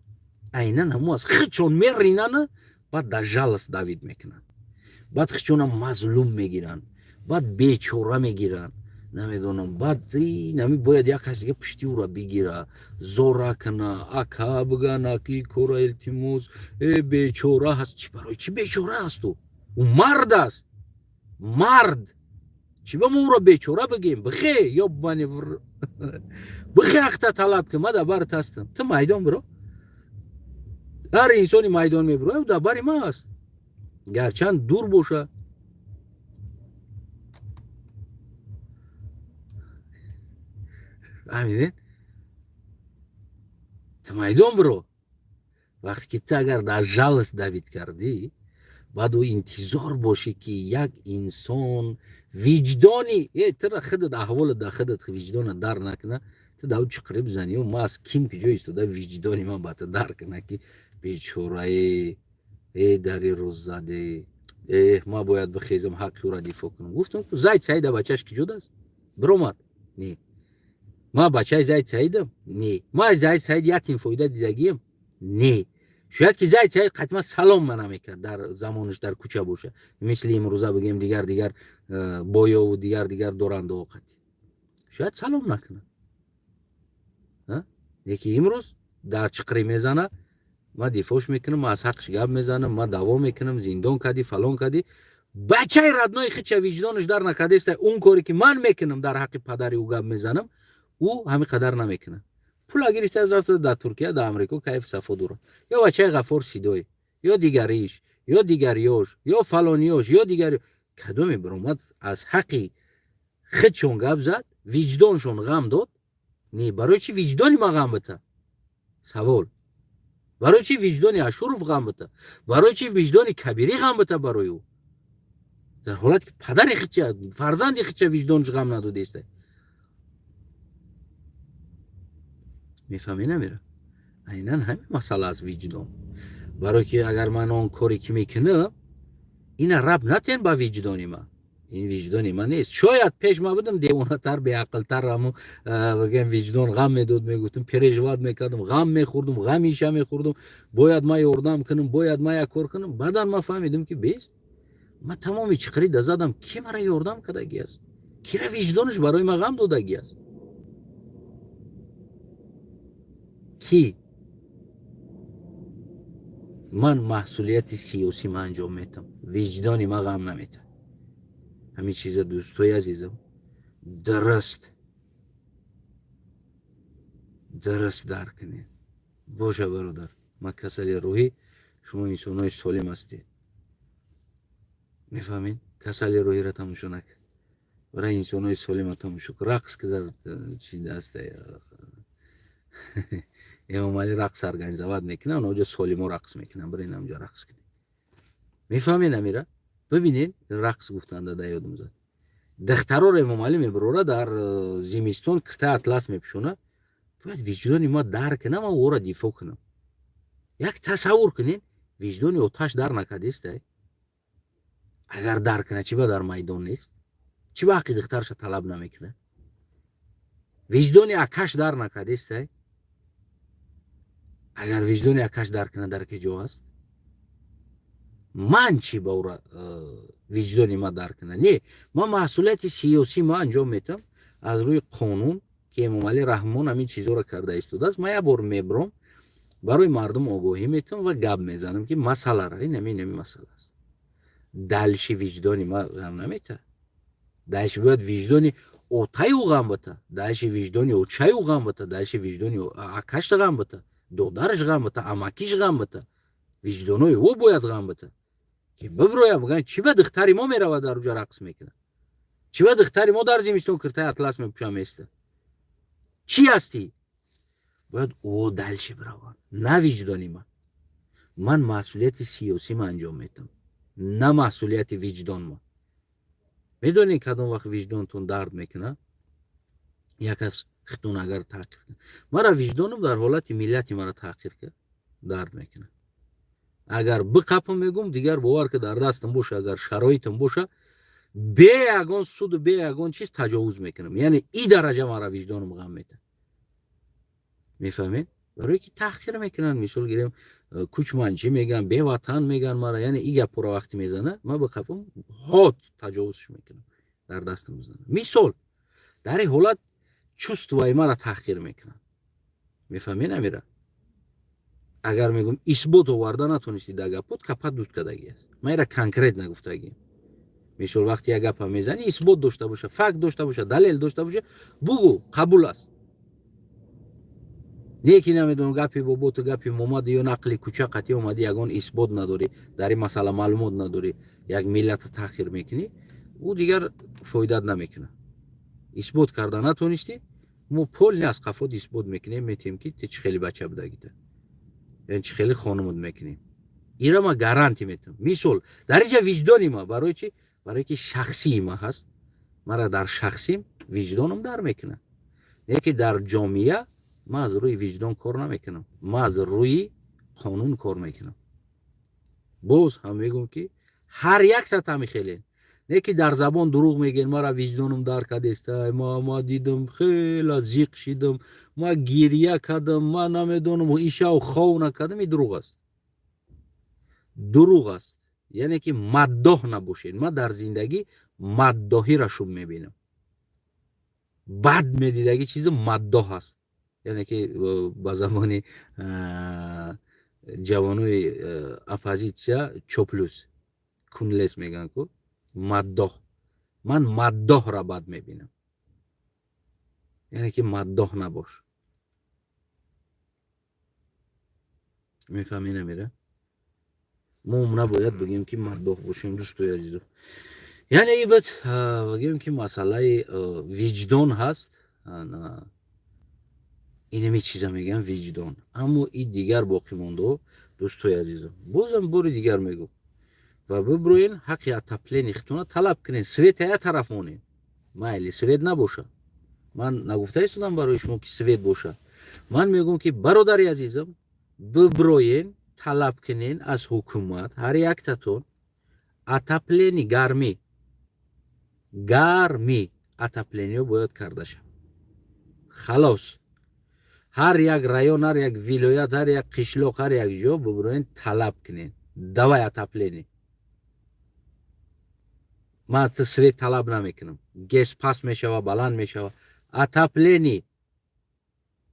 عیناً همو از خچون میرینن بعد در جلس دوید میکنن بعد خچون مظلوم میگیرن بعد بیچاره میگیرن نمیدونم بعد نمی باید یک کسی که پشتی او را بگیره زورا کنه اکا بگنه که کورا التیموز بیچاره هست چی برای چی بیچاره هست تو او مرد است مرد چی با ما او را بیچاره بگیم بخی یا بانی بخی اختا طلب که ما در برت هستم تو میدان برو هر انسانی میدان میبرو او در بری ما هست گرچند دور باشه فهمیدین؟ تو میدان برو وقتی که تو اگر در جلس دوید کردی بعد او انتظار باشی که یک انسان وجدانی تو خودت احوال در خودت وجدان در نکنه تو داو چقری بزنی و ما از کیم که جای استاده وجدانی من باید در کنه که بیچاره داری روز زده ما باید بخیزم حقی را دفاع کنم گفتم زید سعید بچهش که جد است برامد نه ما بچه زید سعیدم نه ما زید سعید یک این فایده دیدگیم نه شاید که زید قطعا سلام من نمیکرد در زمانش در کوچه باشه مثل امروزه بگیم دیگر بایا و دیگر دورنده اوقات شاید سلام نکنه یکی امروز در چقری میزنه ما دیفاش میکنم ما از حقش گپ میزنم ما دعوا میکنم زندان کردی فلان کردی بچه ردنای خیلی وجدانش در نکرده است اون کاری که من میکنم در حق پدری او گپ میزنم او همین قدر نمیکنه پول گرفته از رفته در ترکیه در امریکا کیف صفا داره یا بچه غفور سیدوی یا دیگریش یا دیگریوش یا فلانیوش یا دیگری کدومی برامد از حقی خودشون گپ زد وجدانشون غم داد نه برای چی وجدانی ما غم بده سوال برای چی وجدانی اشرف غم بده برای چی وجدانی کبیری غم بده برای او در حالت که پدر خودش فرزند خودش وجدانش غم نداده است میفهمی نمیره عیناً همین مسئله از وجدان برای که اگر من اون کاری که میکنم این رب نتین با وجدانی ما این وجدانی من نیست شاید پیش ما بودم دیوانه تر به عقل تر همو بگم وجدان غم میداد میگفتم پریشواد میکردم غم میخوردم غمیشه میخوردم باید ما یاردم کنم باید ما یک کار کنم بعدا ما فهمیدم که بیست ما تمامی چقری دزدم کی مرا یاردم کردگی است کی را وجدانش برای ما غم دادگی است کی من مسئولیت سیاسی ما انجام میدم وجدانی ما غم نمیده همین چیز دوستای عزیزم درست درک کنید باشه برادر ما کسل روحی شما انسانای سالم هستید میفهمین کسل روحی را تماشا نکن برای انسانای سالم تماشا کن رقص که در چیز هسته امام علی رقص ارگانیزovat میکنن اونجا سالم رقص میکنن برای اینجا رقص کنید میفهمین امیرا ببینین رقص گفتن در یادم زد دخترا رو امام علی میبره در زمستون کرته اطلس میپوشونه باید وجدانی ما درک کنم و او را دفاع کنم یک تصور کنین وجدانی آتش در نکرده است اگر درک کنه چی با در میدان نیست چی با حقی دخترش طلب نمیکنه وجدانی آکش در نکرده است اگر وجدانی آکش در کنه در که جا است من چی با او وجدانی ما در کنه نه ما مسئولیت سیاسی ما انجام میتم از روی قانون که امام علی رحمان همین چیزا رو کرده ایستاده است ما یک بار میبرم برای مردم آگاهی میتم و گپ میزنم که مسئله را این نمی مسئله است دلش وجدانی ما غم نمیته دلش باید وجدانی اوتای او غم بته دلش وجدانی اوچای او غم بته دلش وجدانی آکش غم بته دودرش غم بته امکیش غم بته وجدانوی او باید غم بته که ببرویم بگن چی به دختری ما میره در اونجا رقص میکنه چی به دختری ما در زمستون کرته اطلس میپوشم میسته چی هستی باید او دلش بروان نه وجدانی من مسئولیت سیاسی ما انجام میدم نه مسئولیت وجدان ما میدونی کدام وقت وجدانتون درد میکنه یک از خطون اگر تحقیر کنه مرا وجدانم در حالت ملتی مرا تحقیر کرد درد میکنه اگر بقپم میگم دیگر باور که در دستم باشه اگر شرایطم باشه به یگان سود و به یگان چیز تجاوز میکنم یعنی این درجه مرا وجدانم غم میده میفهمین برای که تحقیر میکنن مثال گیریم کوچمنچی میگن به وطن میگن مرا یعنی این گپ را وقتی میزنه ما بقپم هات تجاوزش میکنم در دستم میزنه مثال در این حالت چست وای مرا تحقیر میکنن میفهمین امیره اگر میگم اثبات آورده نتونستی در گپت کپت دود کردگی است من را کانکریت نگفتگی مثال وقتی یک گپ میزنی اثبات داشته باشه فکت داشته باشه دلیل داشته باشه بگو قبول است یکی نمیدونم گپی بابا تو گپی محمد یا نقلی کوچکتی اومدی یگان اثبات نداری در این مسئله معلومات نداری یک ملت تحقیر میکنی او دیگر فایده نمیکنه اثبات کرده نتونستی ما پول از قفات اثبات میکنیم میتیم که چه خیلی بچه بدگیده یعنی چه خیلی خانمود میکنیم ایرا ما گارانتی میتم مثال در اینجا وجدانی ما برای چی برای که شخصی ما هست مرا در شخصیم وجدانم در میکنه یکی در جامعه ما از روی وجدان کار نمیکنم ما از روی قانون کار میکنم باز هم میگم که هر یک تا تمی خیلی نه که در زبان دروغ میگن ما را وجدانم درک کردست، ما دیدم خیلی زیق شدم، ما گریه کردم، ما نمیدونم ایشا و خو نکردم. این دروغ است. دروغ است. یعنی که مداح نباشین. ما در زندگی مداحی را شوم میبینم. بد میدیدگی چیز مداح است. یعنی که با زمانی جوانوی اپوزیسیا چوپلوس کونلس میگن که مداح. من مداح را بد میبینم. یعنی که مداح نباش. میفهمی نمیره؟ ما نباید بگیم که مداح باشیم دوستای عزیزم. یعنی ای باید بگیم که مسئله وجدان هست. اینمی چیزا میگن وجدان. اما این دیگر باقی مونده دوستای عزیزم. بازم باری دیگر میگم و ببروین حقی اتپلین اختونا طلب کنین. سویت های طرف مونین. مایلی سویت نباشه. من نگفته ایستادم برای شما که سویت باشه. من میگم که برادری عزیزم ببروین طلب کنین از حکومت هر یک تاتون اتپلینی گرمی اتپلینی رو باید کرده شد. خلاص هر یک رایون، هر یک ولایت، هر یک قشلاق، هر یک جا ببروین طلب کنین دوای اتپلینی. من سویت طلب نمیکنم. گس پس میشوه، بلند میشوه. اتپلینی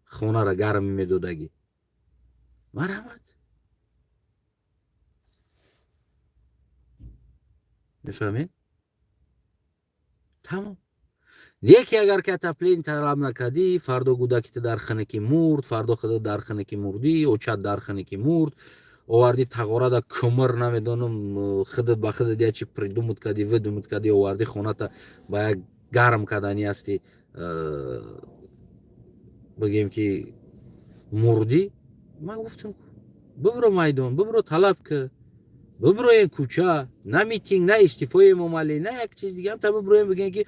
خونه را گرم میدودگی. مرحمت. میفهمین؟ تمام. یکی اگر که اتپلین طلب نکردی فردا گودکت در خانکی مرد، فردا خدا در خانکی مردی، اوچت در خانکی مرد، آوردی تقاره دا کمر نمیدونم خودت با خودت یا چی پریدومت کردی ودومت کردی آوردی خونه تا با یک گرم کردنی هستی بگیم که مردی. من گفتم ببرو میدان، ببرو طلب که، ببرو این کوچه، نه میتینگ، نه استیفای ممالی، نه یک چیز دیگه هم تا ببرویم بگیم که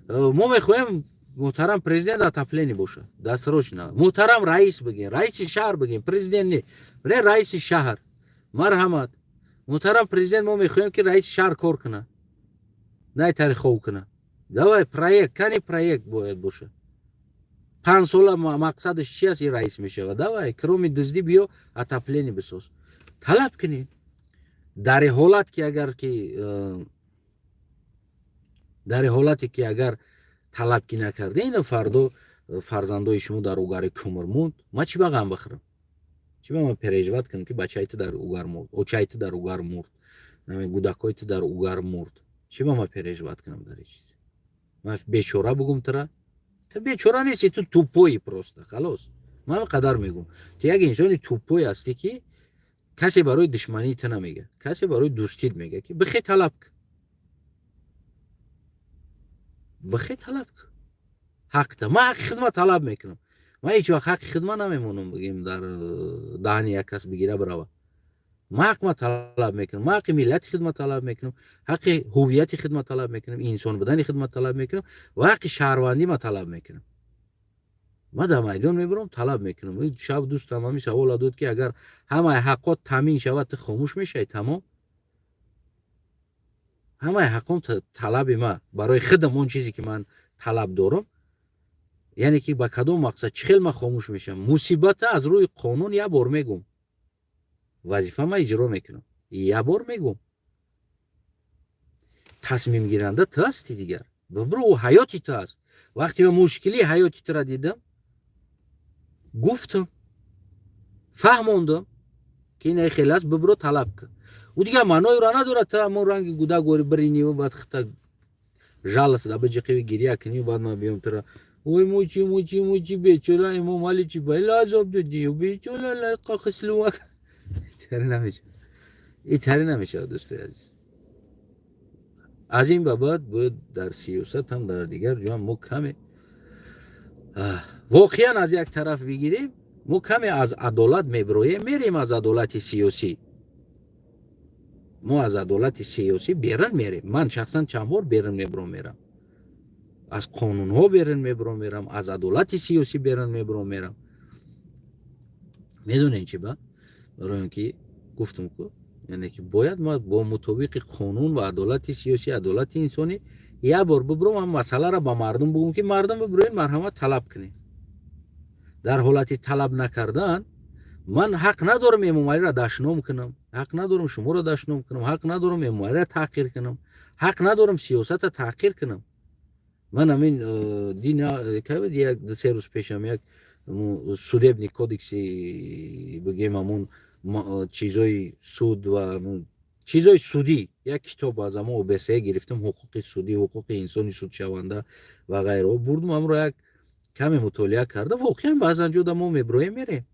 ما میخوایم محترم پرزیدنت اتپلینی باشه. دستروش نه. محترم رئیس بگیم، رئیس شهر بگیم، پرزیدنت نه. برای رئیس شهر. مرحمت. محترم پرزیدنت ما میخوایم که رئیس شهر کار کنه. نه تاریخ خوب کنه. دوای پروژه کنی پروژه باید باشه. 5 سال مقصدش چی است این رئیس میشه و دوای کرومی دزدی بیو اتپلینی بساز. طلب کنین. در حالتی که اگر طلب کی نکرده این فردا فرزندای شما در اوگار کمر موند، ما چی بگم بخرم؟ چی بگم پریجوات کنم که بچه‌ایت در اوگار مرد، اوچایت در اوگار مرد، نمی گودکایت در اوگار مرد. چی بگم پریجوات کنم در این چیز؟ ما بیچاره بگم تو بیچاره نیستی، تو توپویی پروسته. خلاص من قدر میگم تو یک انسانی توپوی هستی که کسی برای دشمنی تو نمیگه، کسی برای دوستیت میگه که بخی طلب کن. بخی طلب کن. حق تا. ما حق خدمت طلب میکنم. ما هیچ وقت حق خدمت نمیمونم بگیم در دهن یک کس بگیره بروه. ما حق ما طلب میکنم. ما حق ملت خدمت طلب میکنم. حق هویت خدمت طلب میکنم. انسان بودن خدمت طلب میکنم و حق شهروندی ما طلب میکنم. ما در میدان میبرم طلب میکنم. شب دوست تمامی سوال داد که اگر همه حقات تامین شود خاموش میشه. تمام همه حقم طلب ما برای خودم اون چیزی که من طلب دارم، یعنی که با کدوم مقصد چخیل ما خاموش میشم. مصیبت از روی قانون یه بار میگم، وظیفه ما اجرا میکنم، یه بار میگم. تصمیم گیرنده تو هستی دیگر. ببرو حیاتی تو هست. وقتی من مشکلی حیاتی تو را دیدم گفتم، فهموندم که این خیلی است، ببرو طلب کن. و دیگه معنای را نداره تا همون رنگ گوده گوری برینی و بعد خطا جالس دا بجی قوی گریه کنی و بعد ما بیام ترا وای موچی بیچاره ایمو مالی چی باید لازم دادی و بیچاره لقا خسلو ایتری نمیشه دوسته عزیز. از این بعد باید در سیاست هم در دیگر جا ما کمی واقعا از یک طرف بگیریم، ما کمی از عدالت میریم از عدالت سیاسی. ما از عدالت سیاسی بیرون میریم. من شخصا چند بار بیرون میرم. از قانون ها بیرون میرم. از عدالت سیاسی بیرون میرم. میدونین چی با؟ برای اینکه گفتم که یعنی که باید ما با مطابق قانون و عدالت سیاسی عدالت انسانی یک بار ببرم هم مسئله را به مردم بگم که مردم ببرین مرحمت طلب کنین. در حالت طلب نکردن من حق ندارم امام علی را دشنام کنم، حق ندارم شما را دشنام کنم، حق ندارم امام علی را تحقیر کنم، حق ندارم سیاست را تحقیر کنم. من همین دین که بود یک دو سه روز پیشم یک سودبنی کودکسی بگیم همون چیزای سود و چیزای سودی یک کتاب از اما اوبسه گرفتم، حقوق سودی، حقوق انسانی سود شونده و غیره بردم هم رو یک کمی مطالعه کرده. واقعا بعضا جا ما میبرویم میره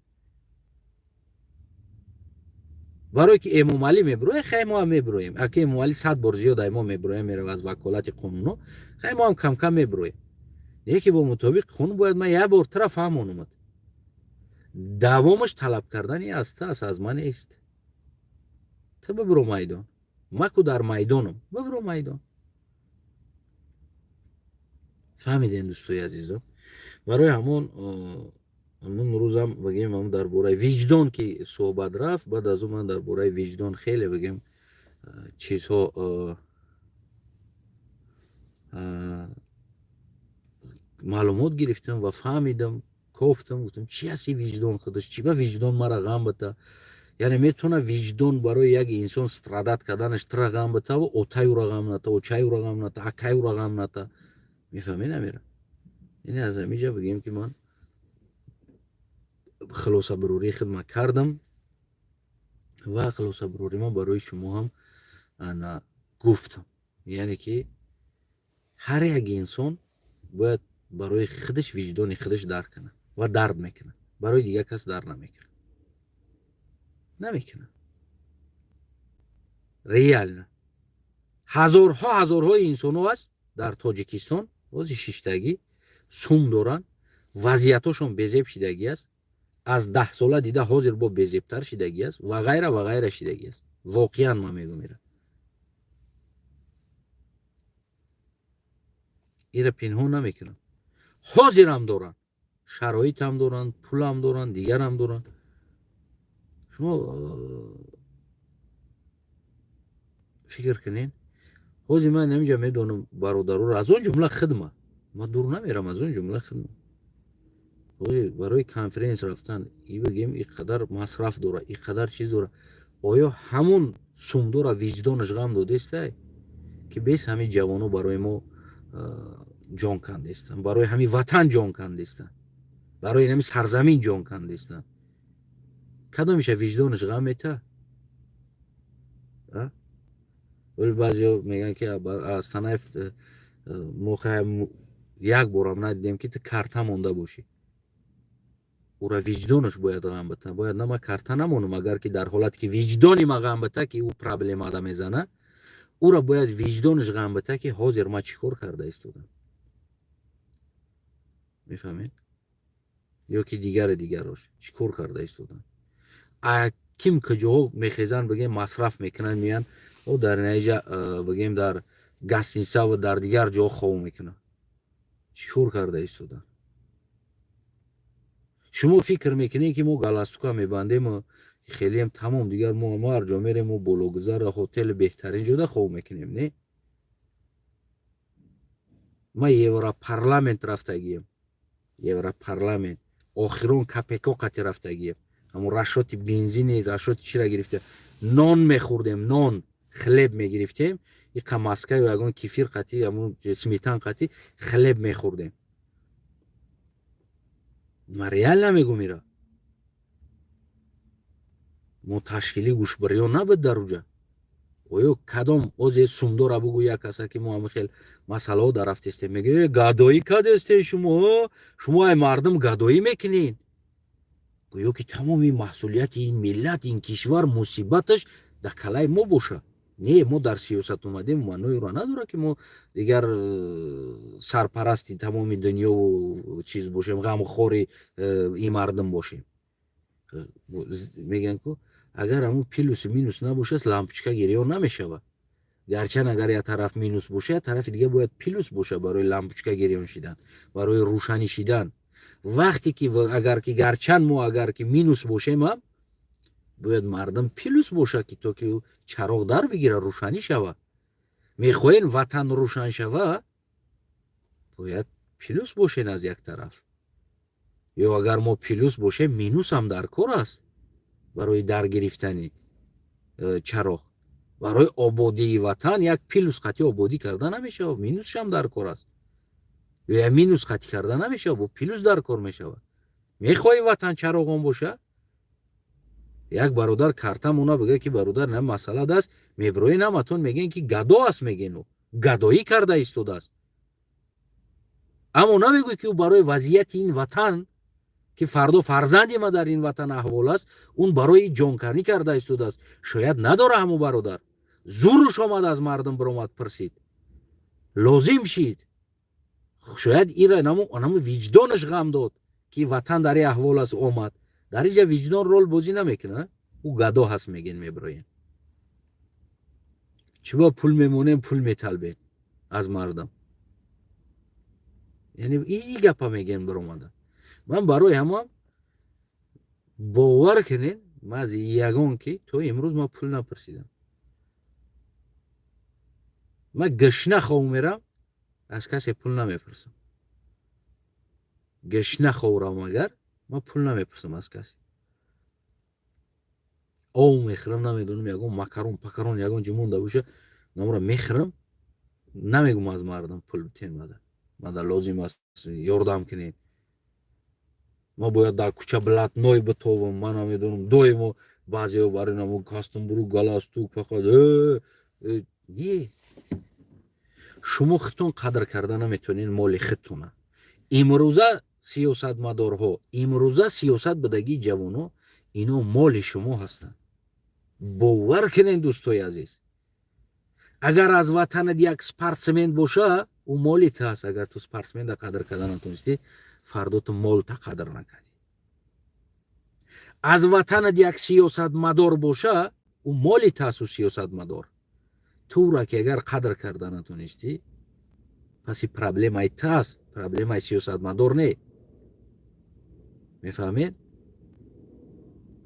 برای که امام علی میبروه خیلی ما هم میبرویم. اگه امام علی 100 بار زیاد ما میبرویم میره از وکالت قانون خیلی ما هم کم کم میبرویم. یکی با مطابق قانون باید ما یک بار طرف هم اومد دوامش طلب کردنی است از من است. تو ببرو میدان، ما کو در میدانم، ببرو میدان. فهمیدین دوستای عزیزم؟ برای همون روزم بگیم همون درباره وجدان که صحبت رفت، بعد از اون من درباره وجدان خیلی بگیم چیزها معلومات گرفتم و فهمیدم، گفتم چی هستی وجدان خودش، چی به وجدان مرا غم بده. یعنی میتونه وجدان برای یک انسان استرادت کردنش تر غم بده و اوتای او را غم نته، اوچای او را غم نته، اکای او را غم نته. میفهمی نمیره؟ یعنی از همیجا بگیم که من خلاصه بروری خدمت کردم و خلاصه بروری ما برای شما هم انا گفتم. یعنی که هر یک انسان باید برای خودش وجدان خودش درک کنه و درد میکنه، برای دیگه کس درد نمیکنه. ریال نه. هزارها انسان هست در تاجیکستان واسه شیشتگی سوم دارن، وضعیتشون بزیب شدگی است، از 10 ساله دیده حاضر با بزیبتر شدگی است و غیره شدگی است. واقعا ما میگم ایره پنهان نمیکنم. حاضر هم دارن، شرایط هم دارن، پول هم دارن، دیگر هم دارن. شما فکر کنین حاضر من نمیجا میدونم برادرو را از اون جمله خدمه ما دور نمیرم، از اون جمله خدمه برای کنفرانس رفتن ای بگیم اینقدر مصرف داره، اینقدر چیز داره. آیا همون سوم داره وجدانش غم داده است که بیس همین جوانو برای ما جان کنده استن، برای همین وطن جان کنده استن، برای همین سرزمین جان کنده استن؟ کدومش وجدانش غم میته؟ ولی بعضی میگن که از تنفت موقع یک بارم ندیدیم که تو کارتا مونده باشی. او را وجدانش باید غم بته. باید نه ما کارتا نمونم، اگر که در حالت که وجدانی ما غم بته که او پرابلم آدم میزنه، او را باید وجدانش غم بته که حاضر ما چیکار کرده ایستادم. میفهمید؟ یا که دیگرش چیکار کرده ایستادن. کیم کجا میخیزن بگیم مصرف میکنن میان او در نتیجه بگیم در گاستینسا و در دیگر جا خواب میکنن. چیکار کرده ایستادن؟ شما فکر میکنین که ما گالاستوکا میبندیم خیلی هم تمام دیگر ما هر جا میریم و بلوگزار هتل بهترین جا خواب میکنیم؟ نه، ما یورا پارلمنت رفتگیم، یورا پارلمنت آخرون کپکو قطی رفتگیم، همون رشوت بنزین رشوت چی را گرفته، نان میخوردیم، نان خلب میگرفتیم، این قماسکه و اگون کفیر قطی همون سمیتان قطی خلب میخوردیم. مریال نمیگو میره ما تشکیلی گوشبریان نبود در اوجا. اویو کدام اوزی سومدو را بگو یک کسا که ما هم خیلی مسئله ها در رفتیسته میگه گادایی کدسته شما ای مردم گادایی میکنین. گویو که تمامی مسئولیت این ملت این کشور مصیبتش در کلای ما باشه. نه ما در سیاست اومدیم منوی را نداره که ما دیگر سرپرستی تمامی دنیا و چیز باشیم، غم خوری این مردم باشیم. میگن که اگر همون پلوس مینوس نباشه لامپچکا گریان نمیشوه. گرچه اگر یک طرف مینوس باشه طرف دیگه باید پلوس باشه برای لامپچکا گریان شدن، برای روشنی شدن. وقتی که اگر که گرچه ما اگر که مینوس باشیم هم бояд мардам пилус бошад ки то ки чароғ дар бигира рӯшанӣ шава. Мехоҳен ватан рӯшан шава, бояд пилус бошен аз як тараф. ё агар мо пилус бошем минус ҳам дар кор аст барои дар гирифтани чароғ. барои ободии ватан як пилус қатъи ободӣ карда намешавад, минусшам дар кор аст. ё як минус қатъи карда намешавад, бо пилус дар кор мешавад. мехоҳӣ ватан чароғон бошад? як бародар карта муна бигӯяд ки бародар на масъала даст, мебирои наматон мегӯян ки гадо аст, мегӯян гадоӣ карда истодааст. аммо намегӯй ки ӯ барои вазъияти ин ватан ки фардо фарзанди ма дар ин ватан аҳвол аст, он барои ҷонканӣ карда истодааст. шояд надора ҳамон бародар. зуруш омад аз мардум биромад пирсид. лозим шид. шояд ира намо виҷдонаш ғам дод ки ватан дар ин аҳвол аст омад. дар инҷа виҷдон рол бозӣ намекунад. ӯ гадо ҳаст мегӯян мебироен. чиба пул мемонем, пул металбем аз мардам. яъне ин гапа мегӯян биромада. ман барои ҳамаам бовар кунед, ман аз ягон ки то имрӯз ман пул напирсидам. ман гашна хов мерам, аз касе пул намепирсам. гашна ховрам агар ман пул намепирсам аз касе. ов мехӯрам, намедонам ягон макарон пакарон ягон ҷи монда боша, номра мехӯрам, намегӯм аз мардам пул битен мада лозим аст ёрдам кунед. ман бояд дар кӯча блатной битовам, ман намедонам доимо баъзеҳо барои намо кастум бурӯ галастук фақат не. шумо худтон қадр карда наметавонед моли худтона. имрӯза сиёсатмадорҳо, имрӯза сиёсат бидагии ҷавонҳо, ино моли шумо ҳастанд. бовар кунед дӯстои азиз. агар аз ватанат як спортсмен боша, ӯ моли ту аст. агар ту спортсмена қадр карда натонистӣ, фардо ту молта қадр накардӣ. аз ватанат як сиёсатмадор боша, ӯ моли ту аст. ӯ сиёсатмадор тура ки агар қадр карда натонистӣ, паси проблемаи ту аст, проблемаи сиёсатмадор не. мефаҳмед?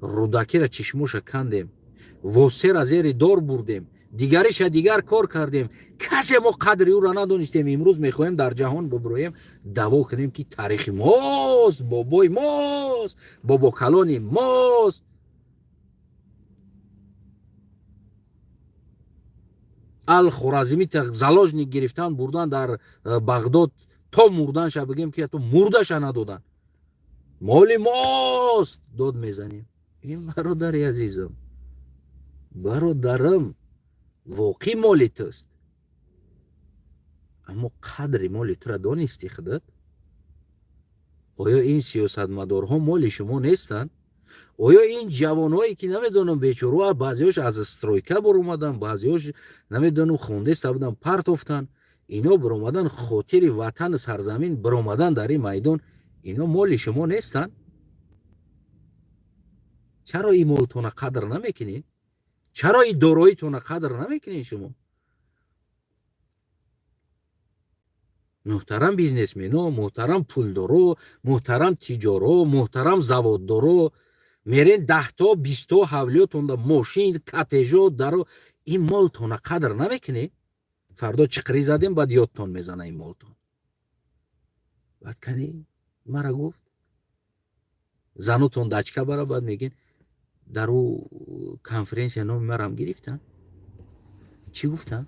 рӯдакира чишмоша кандем, восера зери дор бурдем, дигариша дигар кор кардем. касе мо қадри ӯро надонистем. имрӯз мехоҳем дар ҷаҳон бибироем даъво кунем ки таърихи мост, бобои мост, бобокалони мост. алхоразимӣ заложник гирифтан бурдан дар бағдод то мурданша, бигем ки ҳатто мурдаша надодан. моли мост дод мезанем. ин бародари азизам, бародарам, воқеӣ моли туст. аммо қадри моли тура донистӣ худат? оё ин сиёсатмадорҳо моли шумо нестанд? оё ин ҷавонҳое ки намедонам бечораҳо, баъзеҳош аз стройка баромадан, баъзеҳош намедонам хондаста будан партофтан, ино биромадан хотири ватану сарзамин биромадан дар ин майдон, ино моли шумо нестанд? чаро ин молтона қадр намекунед? чаро ин дороитона қадр намекунед шумо? муҳтарам бизнесмено, муҳтарам пулдоро, муҳтарам тиҷоро, муҳтарам заводдоро, мерен 10-то 20-то ҳавлиётонда мошин, катежо, даро, ин молтона қадр намекунед? фардо чиқрӣ задем, баъд ёдтон мезана ин молтон. баъд кани мара гуфт занутон дачка бара, баъд мегин дар ӯ конференсия номи марам гирифтан. чӣ гуфтан?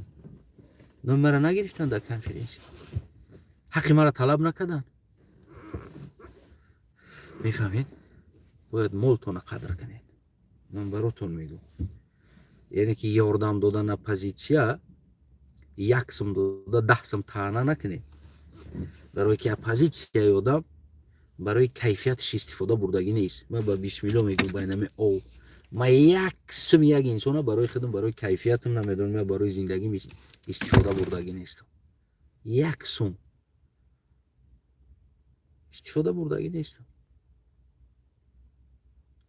номи мара нагирифтан дар конференсия. ҳаққи мара талаб накардан. мефаҳмед? бояд молтона қадр кунед. ман баротон мегӯм. яъне ки ёрдам додана позитсия 1 сум дода 10 сум таъна накунед. барое ки оппозитсияи одам барои кайфияташ истифода бурдагӣ нест. ман ба бисмилло мегӯм байнами ов. ман 1 сум як инсона барои худам, барои кайфиятам намедонам, барои зиндагим истифода бурдагӣ нестам. 1 сум истифода бурдагӣ нестам.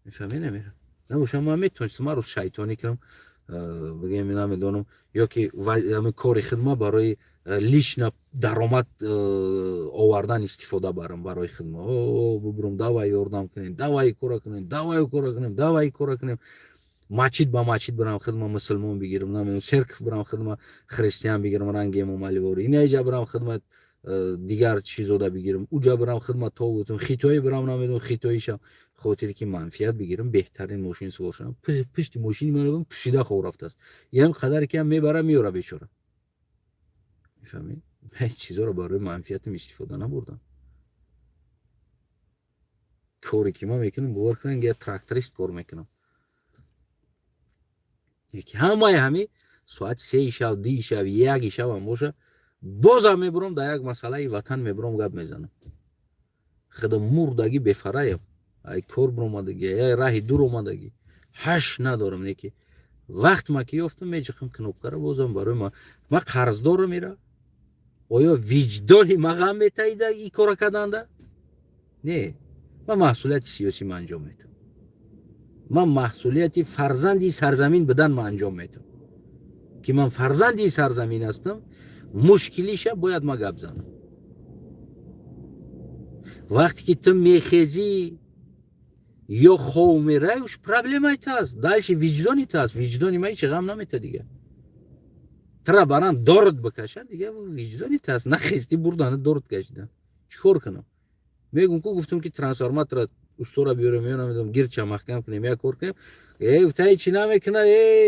мефаҳмед? намерам набошам ман метавонистам маро шайтонӣ кунам, бигем намедонам, ё ки кори худма барои лишна даромад овардан истифода барам барои хидмат. Бубурам давай ёрдам кунем, давай кора кунем, давай кора кунем, давай кора кунем. Масҷид ба масҷид барам хидмат мусулмон бигирам, намедонам церкв барам хидмат христиан бигирам, ранги эмомаливорӣ. Инаҷа барам хидмат дигар чизода бигирам, уҷа барам хидмат тобутам, хитоӣ барам, намедонам хитоишам, хотире ки манфиат бигирам, беҳтарин мошин сувор шудам. Пишти мошини ман пушида хоб рафтааст. Ям қадар ки ҳам мебара меёра бечора. Мефаҳмед? Ман чизоро барои манфиатам истифода набурдам. коре ки ман мекунам бовар кунам я тракторист кор мекунам. ҳамаи ҳами соати 3 шав, 2 шав, 1 шав ҳам боша, бозам мебурам дар як масъалаи ватан мебурам гап мезанам. худо мурдагӣ бефараям, ай кор биромадагӣ, я раҳи дур омадагӣ, ҳаш надорам. неки вақт ма ки ёфтам мечиқам кнопкаро бозам барои ман қарздорам ира. оё виҷдони ма ғам метаҳида ин кора карданда? Не, ман маҳсулияти сиёсӣ ма анҷом метам. ман маҳсулияти фарзанди сарзамин будан ма анҷом метам. ки ман фарзанди сарзамин ҳастам, мушкилиша бояд ма гап занам. вақте ки ту мехезӣ ё хов мераи уш проблемаи таст, дальше виҷдони таст. виҷдони ма ҳеч ғам намета дига. тра баран дорд бикашад дига виҷдони таст. нахести бурдана дорд кашидан. чӣ кор кунам? мегум ку гуфтам ки трансформатора устора биёрем, ё намедонам гирча маҳкам кунем, як кор кунем. та чӣ намекуна?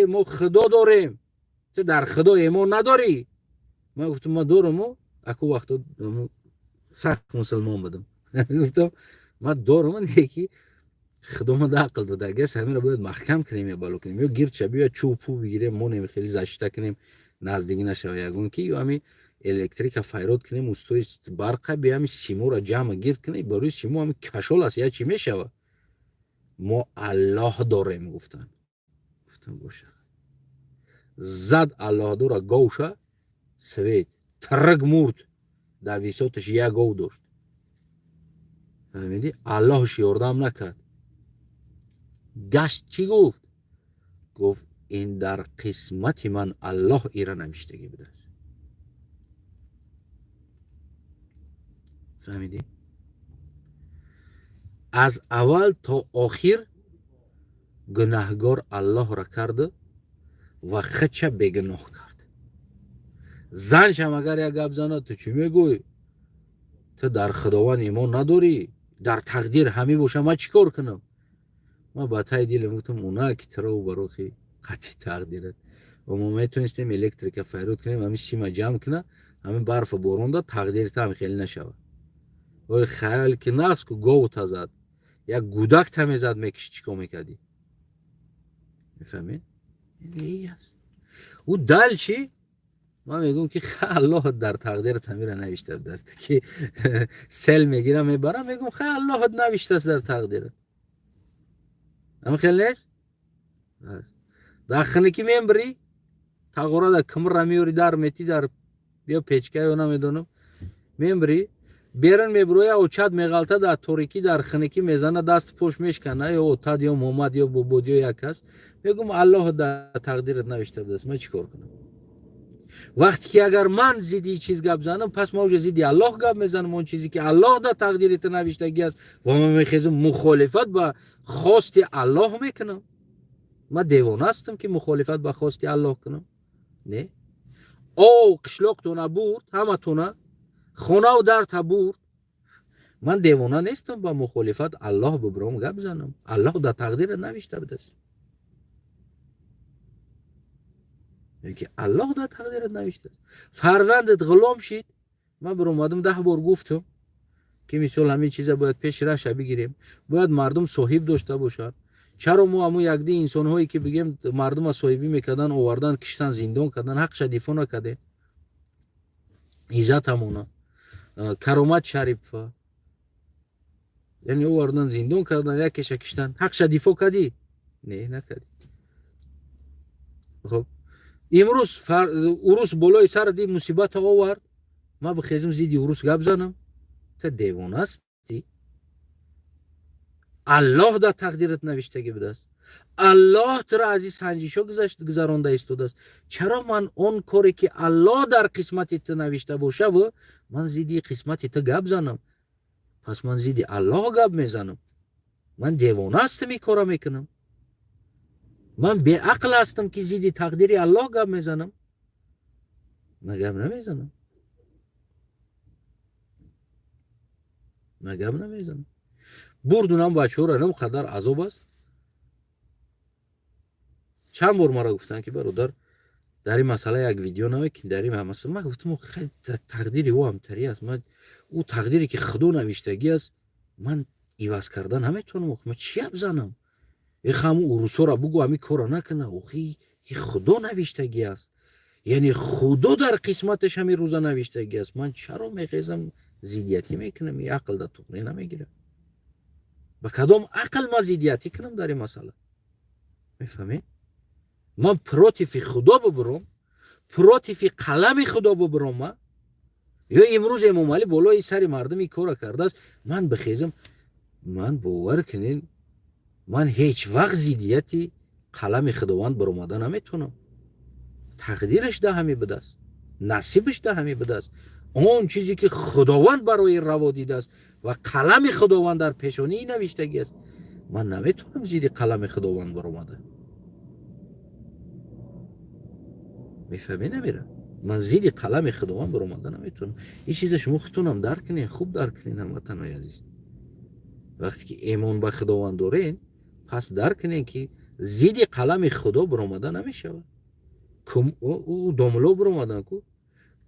мо худо дорем. ту дар худо эмон надорӣ? ман гуфтам ман дорамо. аку вақто сахт мусулмон будам. гуфтам ман дорам, неки худо ман ақл дода. агар ҳамеро бояд маҳкам кунем ё бало кунем, ё гирча биё чӯб бигирем, монем хеле зашита кунем, наздикӣ нашава. ягон ки ё ҳами электрика файрод кунем, устои барқа биҳами симора ҷамъ гирд кунем, барои симо ҳами кашол аст, я чӣ мешава? мо аллоҳ дорем гуфтан. гуфтам боша. зад аллоҳдора говша свет трг мурд, дар висоташ як гов дошт. фаҳмидӣ? аллоҳш ёрдам накард. гашт чӣ гуфт? гуфт ин дар қисмати ман аллоҳ ира навиштагӣ будааст. фаҳмидӣ? аз аввал то охир гунаҳгор аллоҳро карду ва худша бегуноҳ кард. заншам агар як гап занад, ту чӣ мегӯй? ту дар худованд имон надорӣ? дар тақдир ҳамӣ боша, ман чӣ кор кунам? ман ба таи дилам гуфтам уна ки туро барохи қатъи тақдират. ва мо метавонистем электрика файрод кунем, ҳамин сима ҷамъ куна, ҳамин барфу борон дод, тақдири та ҳам хеле нашава. вале хаёл ки нақс ку говта зад, як гудакта мезад, мекиши чӣ кор мекардӣ? мефаҳмед? аст ӯ дал чӣ? ман мегӯям ки аллоҳ дар тақдират ҳамира навишта будааст. ки сел мегирам мебарам, мегӯям аллоҳ навиштааст дар тақдират. ҳамин хел нест? дар хунукӣ мебирӣ, тағорада кумра меёрӣ, дар метӣ, дар ё печка ё намедонам, мебирӣ, берун мебиро, я очад меғалта дар торикӣ, дар хунукӣ мезана, дасту пош мешкана, ё отад ё момад ё бобод ё як кас, мегӯям аллоҳ дар тақдират навишта будааст, ман чӣ кор кунам? вақте ки агар ман зидди чиз гап занам, пас ман уже зидди аллоҳ гап мезанам. он чизе ки аллоҳ дар тақдири ту навиштагӣ аст ва ман мехезам мухолифат ба хости аллоҳ мекунам. ман девона ҳастам ки мухолифат ба хости аллоҳ кунам? не. қишлоқтона бурд, ҳаматона хонаву дарта бурд. ман девона нестам ба мухолифат аллоҳ бибиром гап занам. аллоҳ дар тақдират навишта будааст. ки аллоҳ дар тақдират навиштааст. фарзандат ғулом шид. ман биромадам 10 бор гуфтам ки мисол ҳамин чиза бояд пеши раша бигирем, бояд мардум соҳиб дошта бошад. чаро мо ҳамун якди инсонҳое ки бигем мардума соҳибӣ мекардан, овардан, киштан, зиндон кардан, ҳақша дифоъ накардем? иззатамона, каромат шарифа, яъне овардан, зиндон кардан, якеша киштан, ҳақша дифоъ кардӣ? не, накардӣ. хоб имрӯз урус болои сарат ин мусибата овард, ман бихезам зидди урус гап занам? ту девона ҳастӣ? аллоҳ дар тақдират навиштагӣ будааст. الله تو را از این سنجش‌ها گذرانده ایستاده است. چرا من اون کاری که الله در قسمت تو نوشته باشه و من زیدی قسمت تو گپ زنم؟ پس من زیدی الله گپ میزنم؟ من دیوانه هستم این کارا میکنم؟ من بی عقل هستم که زیدی تقدیر الله گپ میزنم؟ من گپ نمیزنم. من گپ نمیزنم. بردونم بچه ها را نم قدر عذاب است. چند بار مرا گفتن که برادر در این مسئله یک ویدیو نمیکنی، در این مسئله. من گفتم خیلی تقدیری او همتری است. من او تقدیری که خدا نوشتگی است من ایواز کردن نمیتونم. من چی بزنم؟ همون اروسا را بگو همی کارا نکنه. اوخی خدا نوشتگی است، یعنی خدا در قسمتش همی روزا نوشتگی است. من چرا میخیزم زیدیتی میکنم؟ این عقل در تقنی نمیگیره. با کدام عقل ما زیدیتی کنم در این مسئله؟ میفهمی؟ من پروتیف خدا ببرم، پروتیف قلم خدا ببرم. ما یا امروز امام علی بالای سر مردم این کارا کرده است، من بخیزم. من باور کنین من هیچ وقت زیدیتی قلم خداوند برآمده نمیتونم. تقدیرش ده همی بده است، نصیبش ده همی بده است. اون چیزی که خداوند برای روا دیده است و قلم خداوند در پیشانی نوشتگی است، من نمیتونم زیدی قلم خداوند برآمده. میفهمی نمیره؟ من زیدی قلم خداوند برآمده نمیتونم. این چیز شما خودتونم درک کنین، خوب درک کنین هموطنای عزیز. وقتی که ایمان به خداوند دارین پس درک کنین که زیدی قلم خدا برآمده نمیشه. کم او داملو برآمدن کو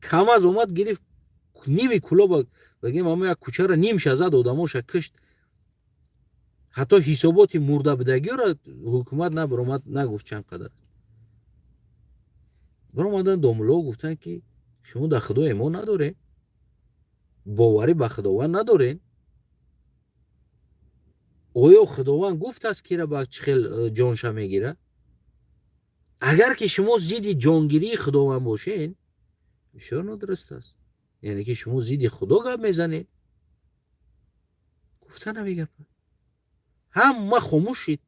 کم از اومد گرفت نیمی کلو بگیم اما یک کوچه را نیم شزد آدماش کشت. حتی حسابات مرده بدگی را حکومت نبرآمد، نگفت چند قدر. برآمدن داملو گفتن که شما در خدا ایمان ندارین، باوری به خداوند ندارین. آیا خداوند گفت است که را با چخیل جانش میگیره؟ اگر که شما زیدی جانگیری خداوند باشین بسیار نادرست است. یعنی که شما زیدی خدا گپ میزنید. گفتن نمیگه. همه خاموش شید.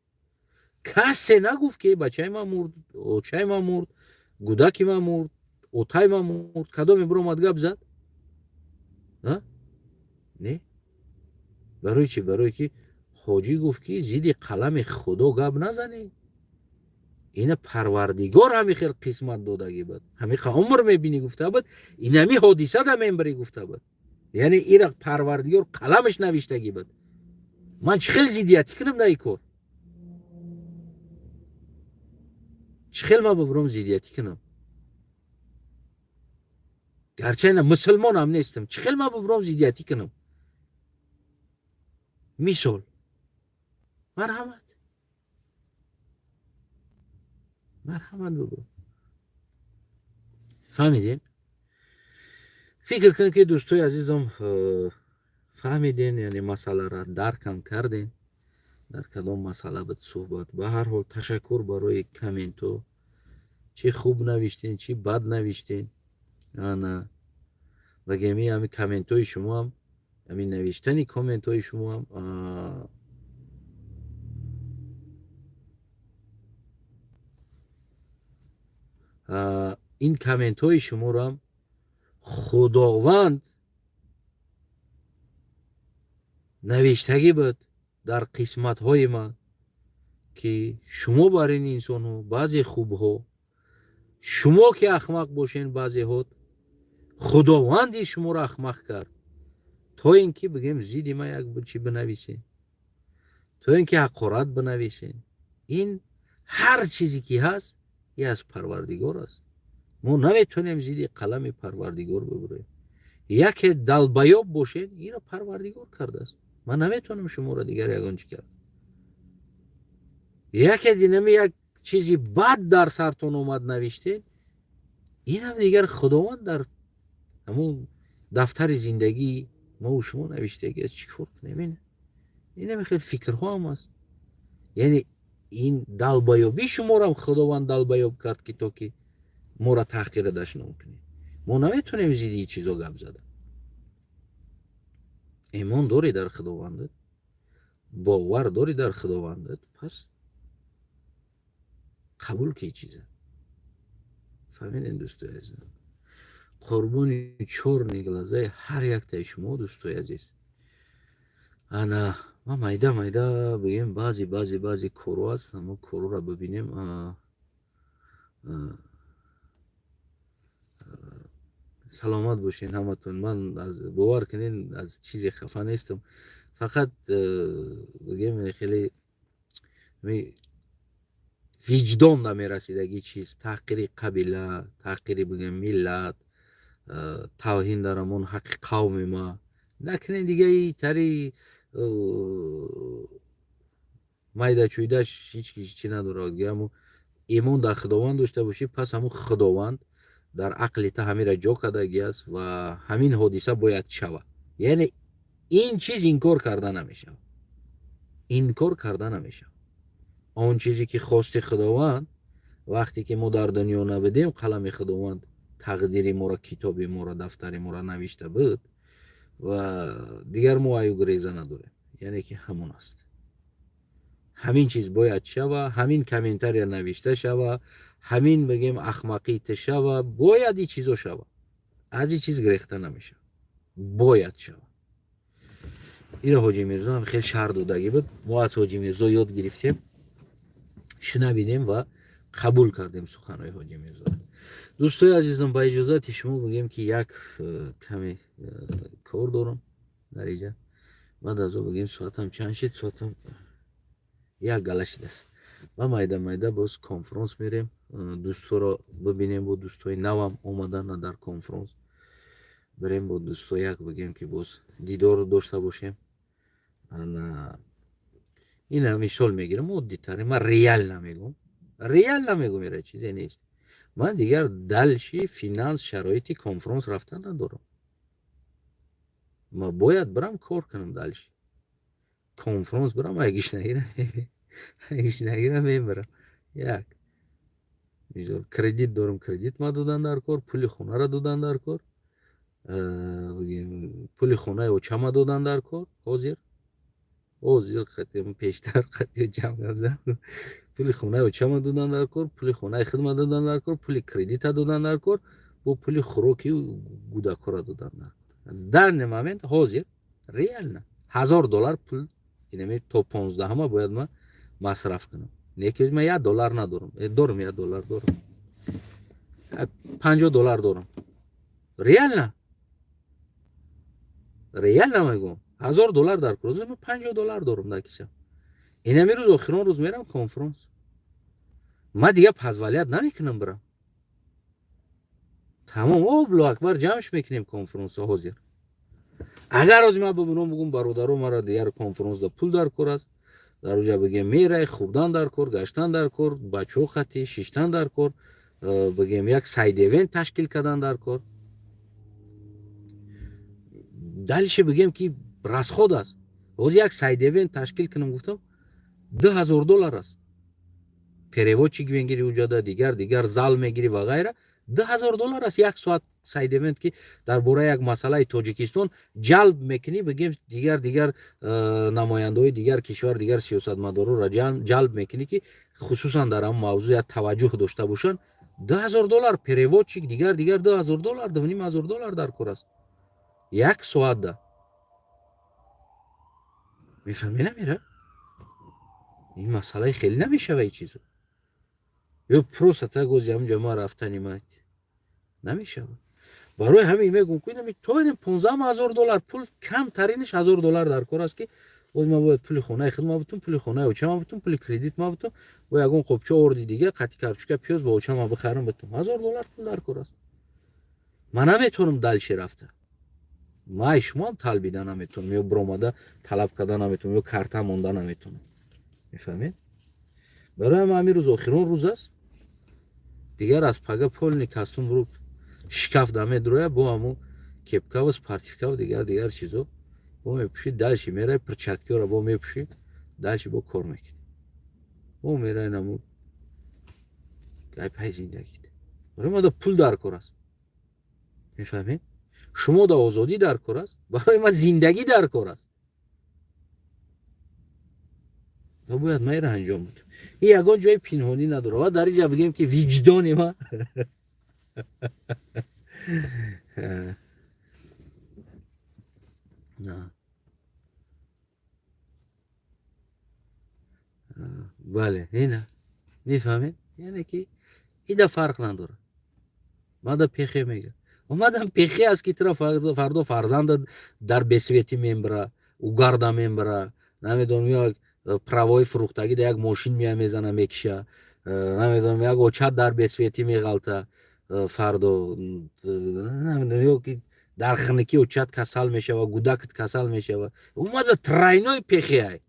کسی نگفت که بچه من مرد، اوچه من مرد، گودکی من مرد، اوتای من مرد. کدام برآمد گپ زد؟ نه. برای چی؟ برای که حاجی گفت که زیدی قلم خدا گپ نزنی. این پروردگار همی خیلی قسمت دادگی بود. همی عمر میبینی گفته بود. این همی حادثه دا میبری گفته بود. یعنی این پروردگار قلمش نوشتگی بود. من چه خیلی زیدیتی کنم در این کار؟ چه خیلی من ببرم زیدیتی کنم؟ گرچه نه مسلمان هم نیستم. چه خیلی من ببرم زیدیتی کنم؟ مثال مرحمت بگو. فهمیدین؟ فکر کنم که دوستای عزیزم فهمیدین، یعنی مسئله را درکم کردین. در کدام مسئله بود صحبت. به هر حال تشکر برای کامنتو. چی خوب نوشتین، چی بد نوشتین. نه بگمی همین کامنتوی شما هم، همین نوشتنی کامنتوی شما هم این کامنت های شما را هم خداوند نوشتگی بود در قسمت های من که شما بر این انسان ها بعضی خوب ها، شما که احمق باشین بعضی ها، خداوندی شما را احمق کرد تا اینکه بگیم زیدی ما یک چی بنویسین، تا اینکه حقارت بنویسین. این هر چیزی که هست این از پروردگار است. ما نمیتونیم زیدی قلم پروردگار ببریم. یک دلبیاب باشین این را پروردگار کرده است. من نمیتونم شما را دیگر یگان چی کرد. یک دینمی یک چیزی بد در سرتون اومد نوشتین، این هم دیگر خداوند در همون دفتر زندگی ما و شما نوشتگی از چی فرق نمینه. این هم خیلی فکرها هم است. یعنی این دلبیابی شما را خداوند دلبیاب کرد که تا که ما را تحقیر داشت نکنیم. ما نمیتونیم زیدی چیزا گپ زدن. ایمان داری در خداوندت، باور داری در خداوندت، پس قبول کی چیزه. فهمیدین دوستای عزیز؟ قربانی چور نیگلازه هر یک تا شما دوستای عزیز. انا ما майда بگیم بعضی کورو هست، ما کورو را ببینیم. سلامت باشین همتون. من از باور کنین از چیزی خفه نیستم، فقط بگیم خیلی وجدان نمیرسیدگی چیز، تحقیر قبیله، تحقیر بگیم ملت، توهین در همون حق قوم ما نکنین دیگه. ای تری майда чуйдаш هیچ چی نداره دیگه. همون ایمان در خداوند داشته باشی، پس همون خداوند در عقل تا همین را جا کردگی است و همین حادثه باید شود. یعنی این چیز اینکار کرده نمیشه، اینکار کرده نمیشه. آن چیزی که خواست خداوند وقتی که ما در دنیا نبودیم، قلم خداوند تقدیر ما را، کتاب ما را، دفتر ما را نوشته بود و دیگر ما ایو گریزه نداره. یعنی که همون است، همین چیز باید شود، همین کامنتاری نوشته شود، همین بگیم اخمقی شود، باید این چیزا شود. از این چیز گرفته نمیشه، باید شود. این حاجی میرزا هم خیلی شهر دادگی بود. ما از حاجی میرزا یاد گرفتیم، شنویدیم و قبول کردیم سخنهای حاجی میرزا. دوستای عزیزم با اجازت شما بگیم که یک کمی کار دارم در اینجا. بعد از اون بگیم ساعتم چند شد؟ ساعتم یک گلشت است. و майда باز کنفرانس میریم، دوستا را ببینیم. با دوستای نوام اومدن در کنفرانس بریم، با دوستا یک بگیم که باز دیدار داشته باشیم. این هم مثال میگیرم، عادی تره. من ریال نمیگم میره چیزی نیست. من دیگر دلشی فینانس شرایطی کنفرانس رفتن ندارم. ما باید برم کار کنم، دلشی کنفرانس برم. اگیش نگیرم میبرم. یک میزور کردیت دارم، کردیت ما دادن در کار، پولی خونه را دادن در کار، پولی خونه اوچه ما دادن در کار. حاضر خطیم پیشتر خطی جمع نبزن. پولی خونه اوچه ما دادن در کار، پولی خونه خدمت دادن در کار، پولی کردیت دادن در کار، با پولی خوراکی و گودکارا دادن در کار. در نمامنت حاضر ریال نه $1000 پول اینمی تا 15 همه باید من مصرف کنم. نیکی من $1 ندارم، دارم $1 دارم، $50 دارم. ریال نمیگم، $1000 در کروز من $50 دارم در کشم. اینمی روز آخران روز میرم کنفرانس. ما دیگه پزولیت نمیکنم برم. تمام الله اکبر جمعش میکنیم کنفرانس حاضر. اگر از ما ببینم بگم برادرم مرا دیگر کنفرانس دا پول در کار است، در اونجا بگیم میره خوردن در کار، گشتن در کار، بچه‌ها خطی شیشتن در کار، بگیم یک ساید ایونت تشکیل کردن در کار. دلش بگیم که رسخود است. روز یک ساید ایونت تشکیل کنم، گفتم $2000 است. перевод چی میگیری اونجا دا، دیگر زال میگیری و غیره. $2000 است یک ساعت ساید ایونت که درباره یک مسئله تاجیکستان جلب میکنی. بگیم دیگر نماینده‌های دیگر کشور، دیگر سیاستمدارا را جلب میکنی که خصوصا در هم موضوع توجه داشته باشن. $2000 перевод چی دیگر $2000 $2500 در کار است یک ساعت ده. میفهمی نمیره؟ این مسئله خیلی نمیشه و این چیزو. یا پروسه تا گوزی هم جمعه رفتنی ما نمیشه. برای همین میگم که تو این $15000 پول کم ترینش $1000 در کار است که ما باید پول خونه خدمت بتون، پول خونه اوچه ما بتون، پول کردیت ما بتون و یگون قبچه اوردی دیگه قطی کارچوکه پیاز با اوچه ما بخرم بتون. $1000 پول در کار است. من نمیتونم دلش رفته. ما شما هم طلبیدن نمیتونم، یا برآمده طلب کردن نمیتونم، یا کارت مونده نمیتونم. میفهمید؟ برای ما همین روز آخرون روز است. دیگر از پگه پول نیکستون رو شکاف دامه درویا با همون کپکا و سپارتیفیکا و دیگر چیزو با میپوشید. دلشی میره پرچاتکی رو با میپوشید، دلشی با کار میکنی. با میره نمو گای پای زندگی. برای ما دا پول در کار است. میفهمید؟ شما دا آزادی در کار است، برای ما زندگی در کار است. то бояд майра анҷом буд. Ин ягон ҷои пинҳонӣ надорад. Ва дар инҷа бигем ки виҷдони ма бале ина мефаҳмед, яъне ки ида фарқ надорад. мада пехе мега омадам пехе аст ки тира фардо фарзандат дар бесветӣ мебара, угарда мебара, намедонам як правои фурӯхтагӣ дар як мошин мея мезана мекиша, намедонам як очат дар бесветӣ меғалта фардо, намедонам ё ки дар хинакӣ очат касал мешава, гудакат касал мешава. омада трайной пехеай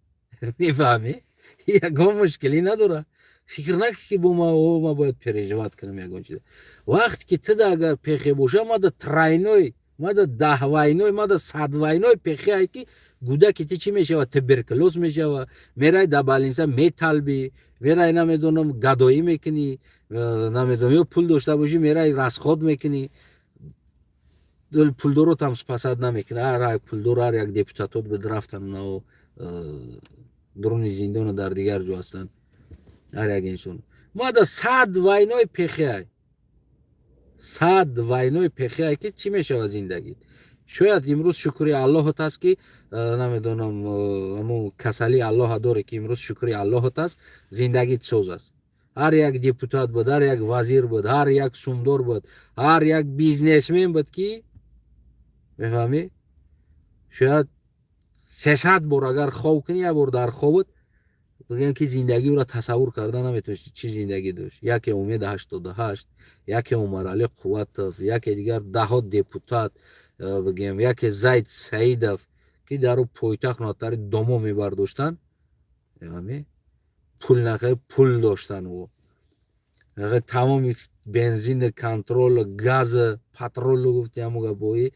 мефаҳмӣ, ягон мушкилӣ надорад. фикр накӣ ки бо ма бояд переживат кунам ягон чиза. вақте ки тида агар пехе боша мада трайной, мада даҳвайной, мада садвайной пехеай ки гудаки ти чӣ мешава, туберкулез мешава, мерай да балинса металбӣ, мерай намедонам гадоӣ мекунӣ, намедонам ё пул дошта бошӣ мерай расход мекунӣ. пулдоротам пасанд намекунӣ. ҳар як пулдор, ҳар як депутатот буд рафтан дуруни зиндону дар дигар ҷо ҳастанд. ҳар як инсон мада сад вайной пехеай, сад вайной пехеай ки чӣ мешава зиндагӣ. шояд имрӯз шукри аллоҳот аст ки намедонам ҳамун касали аллоҳа доре ки имрӯз шукри аллоҳот аст, зиндагит соз аст. ҳар як депутат буд, ҳар як вазир буд, ҳар як сумдор буд, ҳар як бизнесмен буд ки мефаҳмӣ, шояд 300 бор агар хоб кунӣ, як бор дар хобот бигем ки зиндагиро тасаввур карда наметавонӣ чӣ зиндагӣ дошт. яке умед 88, яке умарали қувватов, яке дигар даҳот депутат, бигем яке Заид Саидов ки дар пойтахт нотари домо мебардоштанд, пул нахе пул доштанд. тамоми бензин контрол, газ, патрол гуфти ҳамун гапои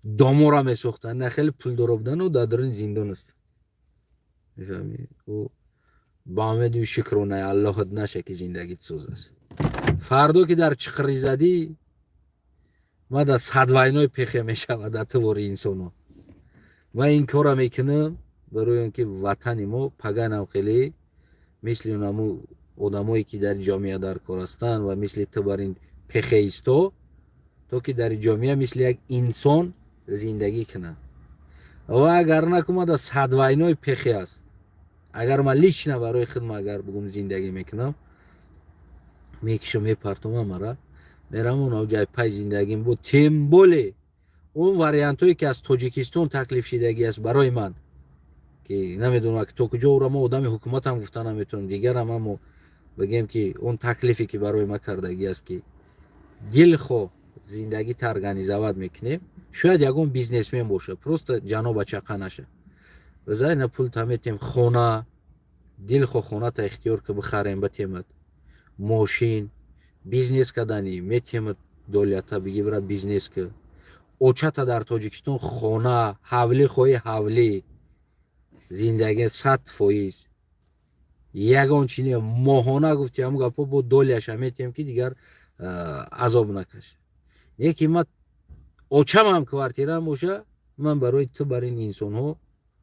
домора месохтанд. на хеле пулдоро будану дар дурини зиндон аст. мефаҳмӣ, ба умеду шукронаи аллоҳот наша ки зиндагит соз аст. фардо ки дар чиқрӣ задӣ мада садвайной пехе мешавад дар твори инсоно. ман ин кора мекунам барои он ки ватани мо паганам хеле мисли ҳамун одамое ки дар ҷомеа дар кор ҳастанд ва мисли ту бар ин пехе исто, то ки дар ҷомеа мисли як инсон зиндагӣ кунад. ва агар накумада садвайной пехе аст, агар ман лично барои худам агар бугум зиндагӣ мекунам, мекишам мепартомам мара мерам он ҷай пай зиндагим бо тем боле он вариантое ки аз тоҷикистон таклиф шидагӣ аст барои ман, ки намедонам то куҷо уро мо одами ҳукуматам гуфта наметавонам, дигарам амо бигем ки он таклифе ки барои ма кардагӣ аст ки дилхоҳ зиндагита организоват мекунем. шояд ягон бизнесмен боша, просто ҷаноба чақа наша. бизайна пул таметем хона, дилхоҳ хоната ихтиёр ка бихарем батемад, мошин, бизнес кадани метемад долята биги бира бизнес ка. очата дар Тоҷикистон хона, ҳавлӣ хоҳи ҳавлӣ, зиндагӣ 100%. ягон чине моҳона гуфти ҳамун гапо бо доляша метем ки дигар азоб накаша. яке ма очамам квартирам боша, ман барои ту бар ин инсонҳо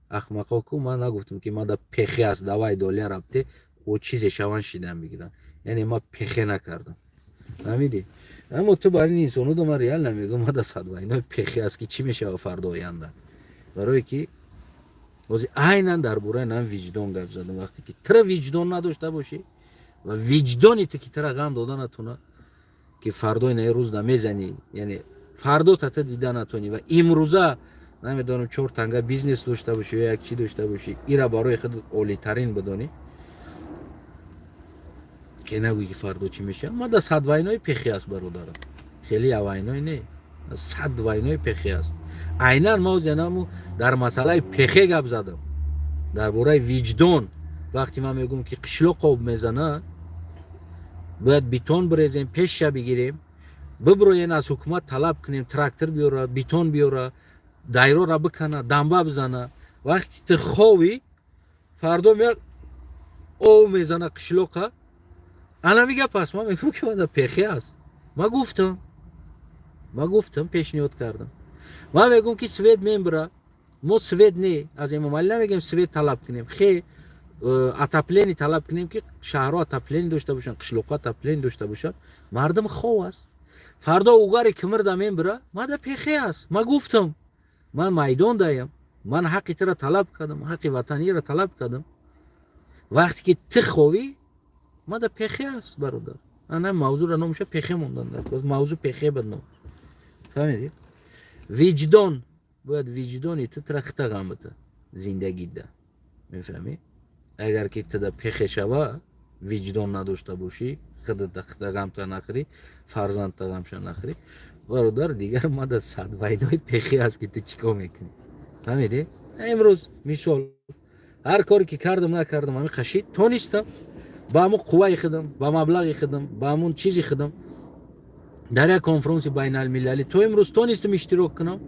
ахмақо ку ман нагуфтам ки мада пехе аст давай доля рабте о чизе шаван шидан бигирам. яъне ма пехе накардам. фаҳмидӣ? аммо ту бар ин инсонҳо да ман реал намегӯям мада садвайной пехе аст ки чӣ мешава фардо оянда. барое ки ҳозир айнан дар бораи нам виҷдон гап задам. вақте ки тира виҷдон надошта бошӣ ва виҷдони ту ки тира ғам дода натуна ки фардои на рӯз да мезанӣ, яъне фардо тата дида натонӣ ва имрӯза намедонам 4 танга бизнес дошта бошӣ ё як чӣ дошта бошӣ, ира барои худ олитарин бидонӣ ки нагӯӣ ки фардо чӣ мешавад. мада садвайной пехе аст бародарам, хеле авайной не, садвайной пехе аст. айнан ма озянаму дар масъалаи пехе гап задам, дар бораи виҷдон. вақте ман мегӯям ки қишлоқ об мезанад, бояд битон бирезем, пешша бигирем, биброем аз ҳукумат талаб кунем трактор биёра, битон биёра, дайрора бикана, дамба бизана. вақте ту ховӣ фардо меяд ов мезана қишлоқа, анами гап аст. ман мегӯям ки мада пехе аст. ман гуфтам пешниҳод кардам. ман мегӯям ки свет мебира, мо свет не аз Эмомалӣ намегӯем свет талаб кунем, хе отопление талаб кунем ки шаҳрҳо отопление дошта бошанд, қишлоқҳо отопление дошта бошанд. Мардам хов аст. Фардо угари кимирда мебира, мада пехе аст. Ма гуфтам, ман майдон даям, ман ҳаққи тира талаб кардам, ҳаққи ватаниро талаб кардам. Вақте ки ти ховӣ, мада пехе аст бародар. Ана мавзӯро номуша пехе мондан. Мавзӯ пехе бад ном. Фаҳмидӣ? Виҷдон, бояд виҷдони ти тира хита ғам бита зиндагида. Мефаҳмӣ? Агар ки тида пехе шава, виҷдон надошта бошӣ, хита ғамта нахӯрӣ, фарзандта ғамша нахӯрӣ, бародар дигар мада садвайнои пехе аст ки ти чӣ кор мекунӣ. Фаҳмидӣ? Имрӯз мисол ҳар коре ки кардам накардам, ҳамин қашид тонистам ба ҳамун қувваи худам, ба маблағи худам, ба ҳамун чизи худам дар як конфронси байналмилалӣ то имрӯз тонистам иштирок кунам.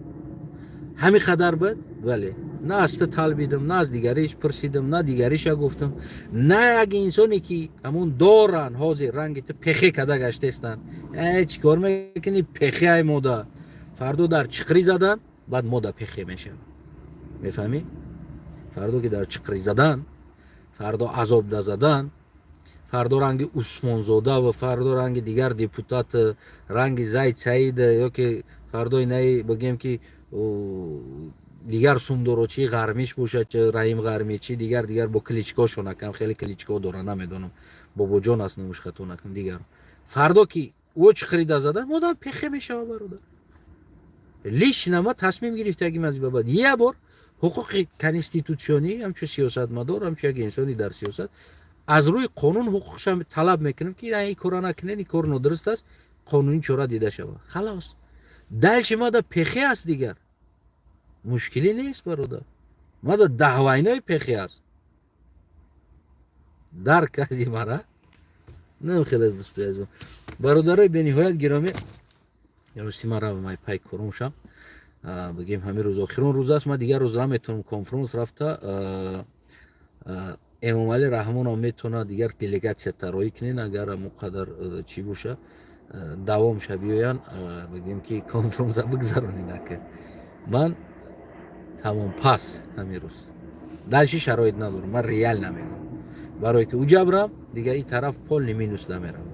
Ҳамин қадар буд, вале на аз ту талбидам, на аз дигариш пурсидам, на дигариша гуфтам, на як инсоне ки ҳамун доранд ҳозир ранги ту пехе када гаштестанд. Чӣ кор мекунӣ пехе ай мода. Фардо дар чиқри задан, баъд мода пехе мешавад. Мефаҳмӣ? Фардо ки дар чиқри задан, фардо азобда задан, фардо ранги Усмонзода ва фардо ранги дигар депутат ранги Заид Саид ёки фардо инаи бигем ки дигар сумдорочи ғармиш бошад, Раим Ғармичи, дигар бо Кличко накам, хеле Кличко дора, намедонам, Бобоҷон аст номуш хато накам дигар. Фардо ки ӯ чиқрида задан, модан пехе мешава бародар. Лично ма тасмим гирифтагим аз бабад я бор ҳуқуқи конститутсионӣ, ҳамчун сиёсатмадор, ҳамчун як инсони дар сиёсат аз рӯи қонун ҳуқуқшам талаб мекунам ки ин кора накунед, ин кор нодуруст аст, қонунӣ чора дида шавад. Халос. Дальше мада пехе аст дигар. Мушкилӣ нест бародар. Мада даҳвайнои пехе аст. Дарк карди мара? Нам хеле аз дӯстои азизам. Бародарои бениҳоят гиромӣ, рости ман равам ай пай корумшам. Бигем ҳамин рӯз охирон рӯз аст, ман дигар рӯз наметавонам конфронс рафта Эмомалӣ Раҳмонов метавонад дигар делегатсия тароӣ кунен, агар ҳамон қадар чӣ боша давомша биёян, бигем ки конфронса бигзаронен ака. Ман тамом пас ҳамин рӯз. Дальше шароит надорам, ман реал намегӯям. Барое ки уҷа бирам, дигар ин тараф полни минус намеравам.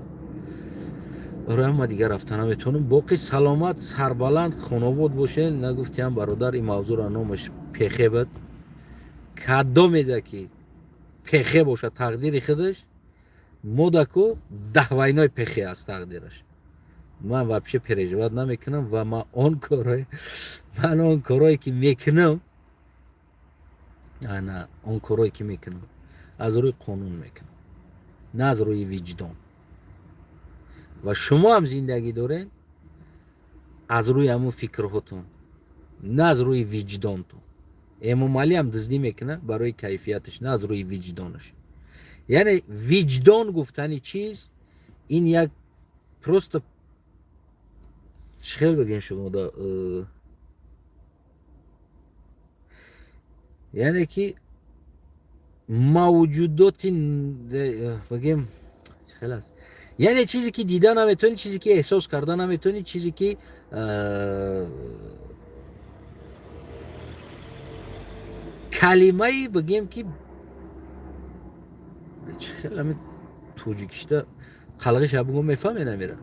Барои ма дигар рафта наметавонам. Боқи саломат, сарбаланд, хонобод бошен. Нагуфтиам бародар ин мавзӯра номаш пехе буд. Каддо меда ки пехе бошад тақдири худаш, модаку даҳвайнои пехе аст тақдираш. Ман вообще переживат намекунам ва ман он корое ки мекунам, ана он корое ки мекунам аз рӯи қонун мекунам, на аз рӯи виҷдон. Ва шумо ҳам зиндагӣ дорен аз рӯи ҳамун фикрҳотон, на аз рӯи виҷдонтон. Эмомалӣ ҳам дуздӣ мекунад барои кайфияташ, на аз рӯи виҷдонаш. Яъне виҷдон гуфтани чиз ин як просто чӣ хел бигем шумода, яъне ки мавҷудоти бигем чӣ хел аст, яъне чизе ки дида наметавонӣ, чизе ки эҳсос карда наметавонӣ, чизе ки калимаи бигем ки чӣ хел ҳамин тоҷикишта қалғи шабуго мефаҳме намера.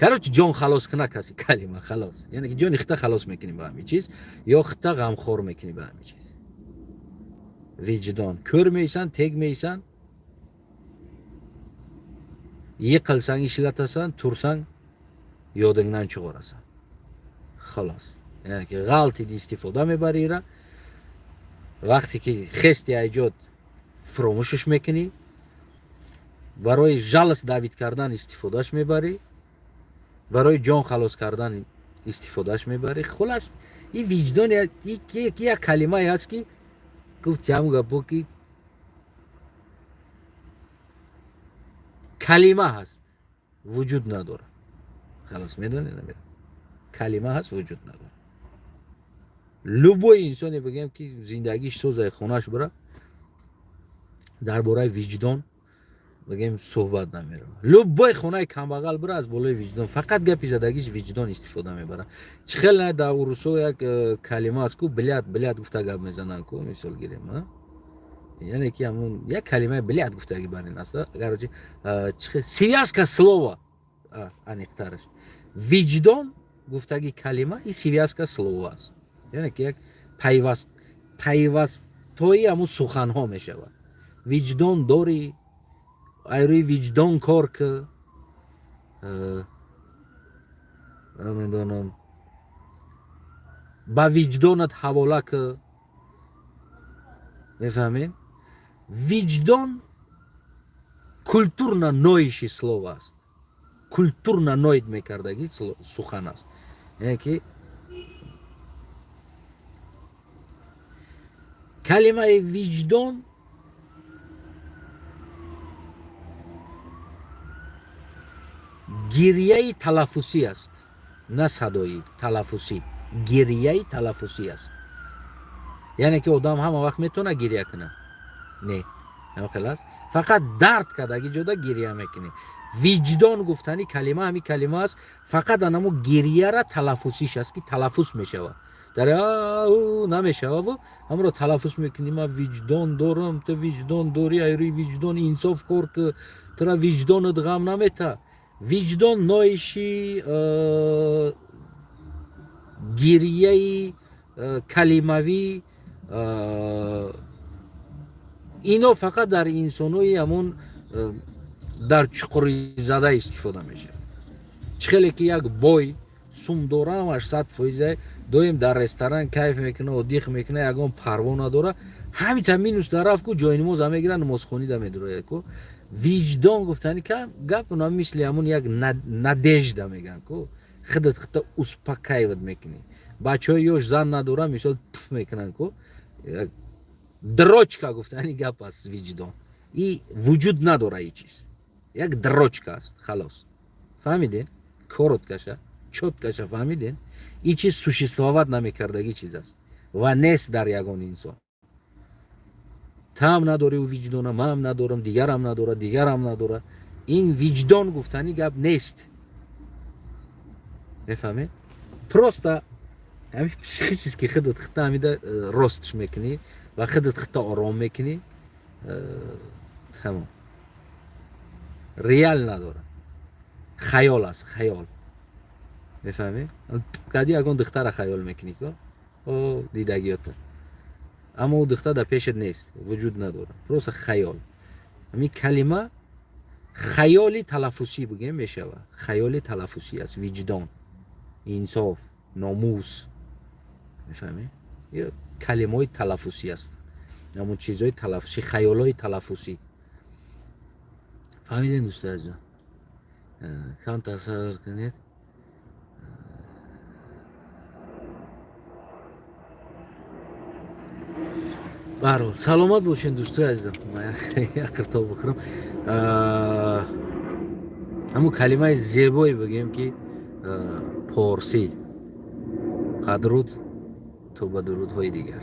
Короче, ҷон халос куна каси калима халос. Яъне ки ҷони хита халос мекунӣ ба ҳамин чиз ё хита ғамхор мекунӣ ба ҳамин чиз. Виҷдон. Кӯр мейсан, тег мейсан, yiqilsang ishlatasan, tursang yodingdan chiqarasan. Xolos. Ya'ni ki g'alati istifoda mebarira. Vaqti ki xesti ayjod фромӯшиш мекунӣ, барои жалс давид кардан истифодаш мебарӣ, барои ҷон халос кардан истифодаш мебарӣ. Хулас ин виҷдон як калимае аст ки гуфтиам гапо ки калима ҳаст, вуҷуд надорад. Халос медонӣ намед? Калима ҳаст, вуҷуд надорад. Любой инсоне бигем ки зиндагиш созай хонаш бира дар бораи виҷдон بگیم صحبت نمیره. لبای خونه کمبغل بره از بالای وجدان فقط گپی زدگیش وجدان استفاده میبره. چخیل نه در روسو یک کلمه است کو بلیات گفته گپ میزنن کو مثال گیریم ها. یعنی که همون یک کلمه بلیات گفتگی برین است. اگر چخیل سیویاسکا слова انیقترش وجدان گفتگی کلمه این سیویاسکا слова است. یعنی که یک پیوستوی همون سخن ها میشود. وجدان داری روی وجدان کار که میدونم با وجدانت حواله که میفهمین وجدان کلتورنا نویشی слово است کلتورنا نوید میکردگی سخن است یعنی که کلمه وجدان گریه تلفظی است نه صدایی تلفظی گریه تلفظی است یعنی که آدم همه وقت میتونه گریه کنه نه خلاص فقط درد کردگی جدا گریه میکنی وجدان گفتنی کلمه همی کلمه است فقط انمو گریه را تلفظیش است که تلفظ میشود در نمیشود و هم رو تلفظ میکنی من وجدان دارم تو وجدان داری ایروی وجدان انصاف کار که ترا وجدانت غم نمیته وجدان نوعشی گریه کلموی اینو فقط در انسانوی همون در چقری زده استفاده میشه چخیلی که یک بای سوم داره همش 100% دویم در رستوران کیف میکنه و دیخ میکنه یکم پروانه داره همین تا مینوس طرف کو جای نماز هم میگیرن نمازخونی ده میداره کو وجدان گفتنی که گپ اونا مثل همون یک ندژده میگن کو خودت успокаивать میکنی بچه یوش زن نداره مثال میکنن کو дрочка گفتنی گپ است وجدان این وجود نداره این چیز یک дрочка است خلاص فهمیدین کороткаша чёткаша فهمیدین این چیز существовать نمیکردگی چیز است و نیست در یگان انسان تام نداری و وجدان من ندارم دیگرم نداره دیگرم نداره این وجدان گفتنی گپ نیست میفهمید پروستا همین چیزی که خودت خطا میده راستش میکنی و خودت خطا آرام میکنی تمام ریال نداره خیال است خیال میفهمی کدی اگه دختر خیال میکنی که او دیدگیاته اما او دختر در پیشت نیست وجود نداره پروسه خیال همین کلمه خیالی تلفظی بگیم میشوه خیالی تلفظی است وجدان انصاف ناموس میفهمی یه کلمه های تلفظی است همون چیزهای تلفظی خیال های تلفظی فهمیدین دوست عزیزم کم تصور کنید برحال سلامت باشین دوستای عزیزم من یک قرطا بخورم همون کلمه زیبایی بگیم که پارسی قدرود تو به درودهای دیگر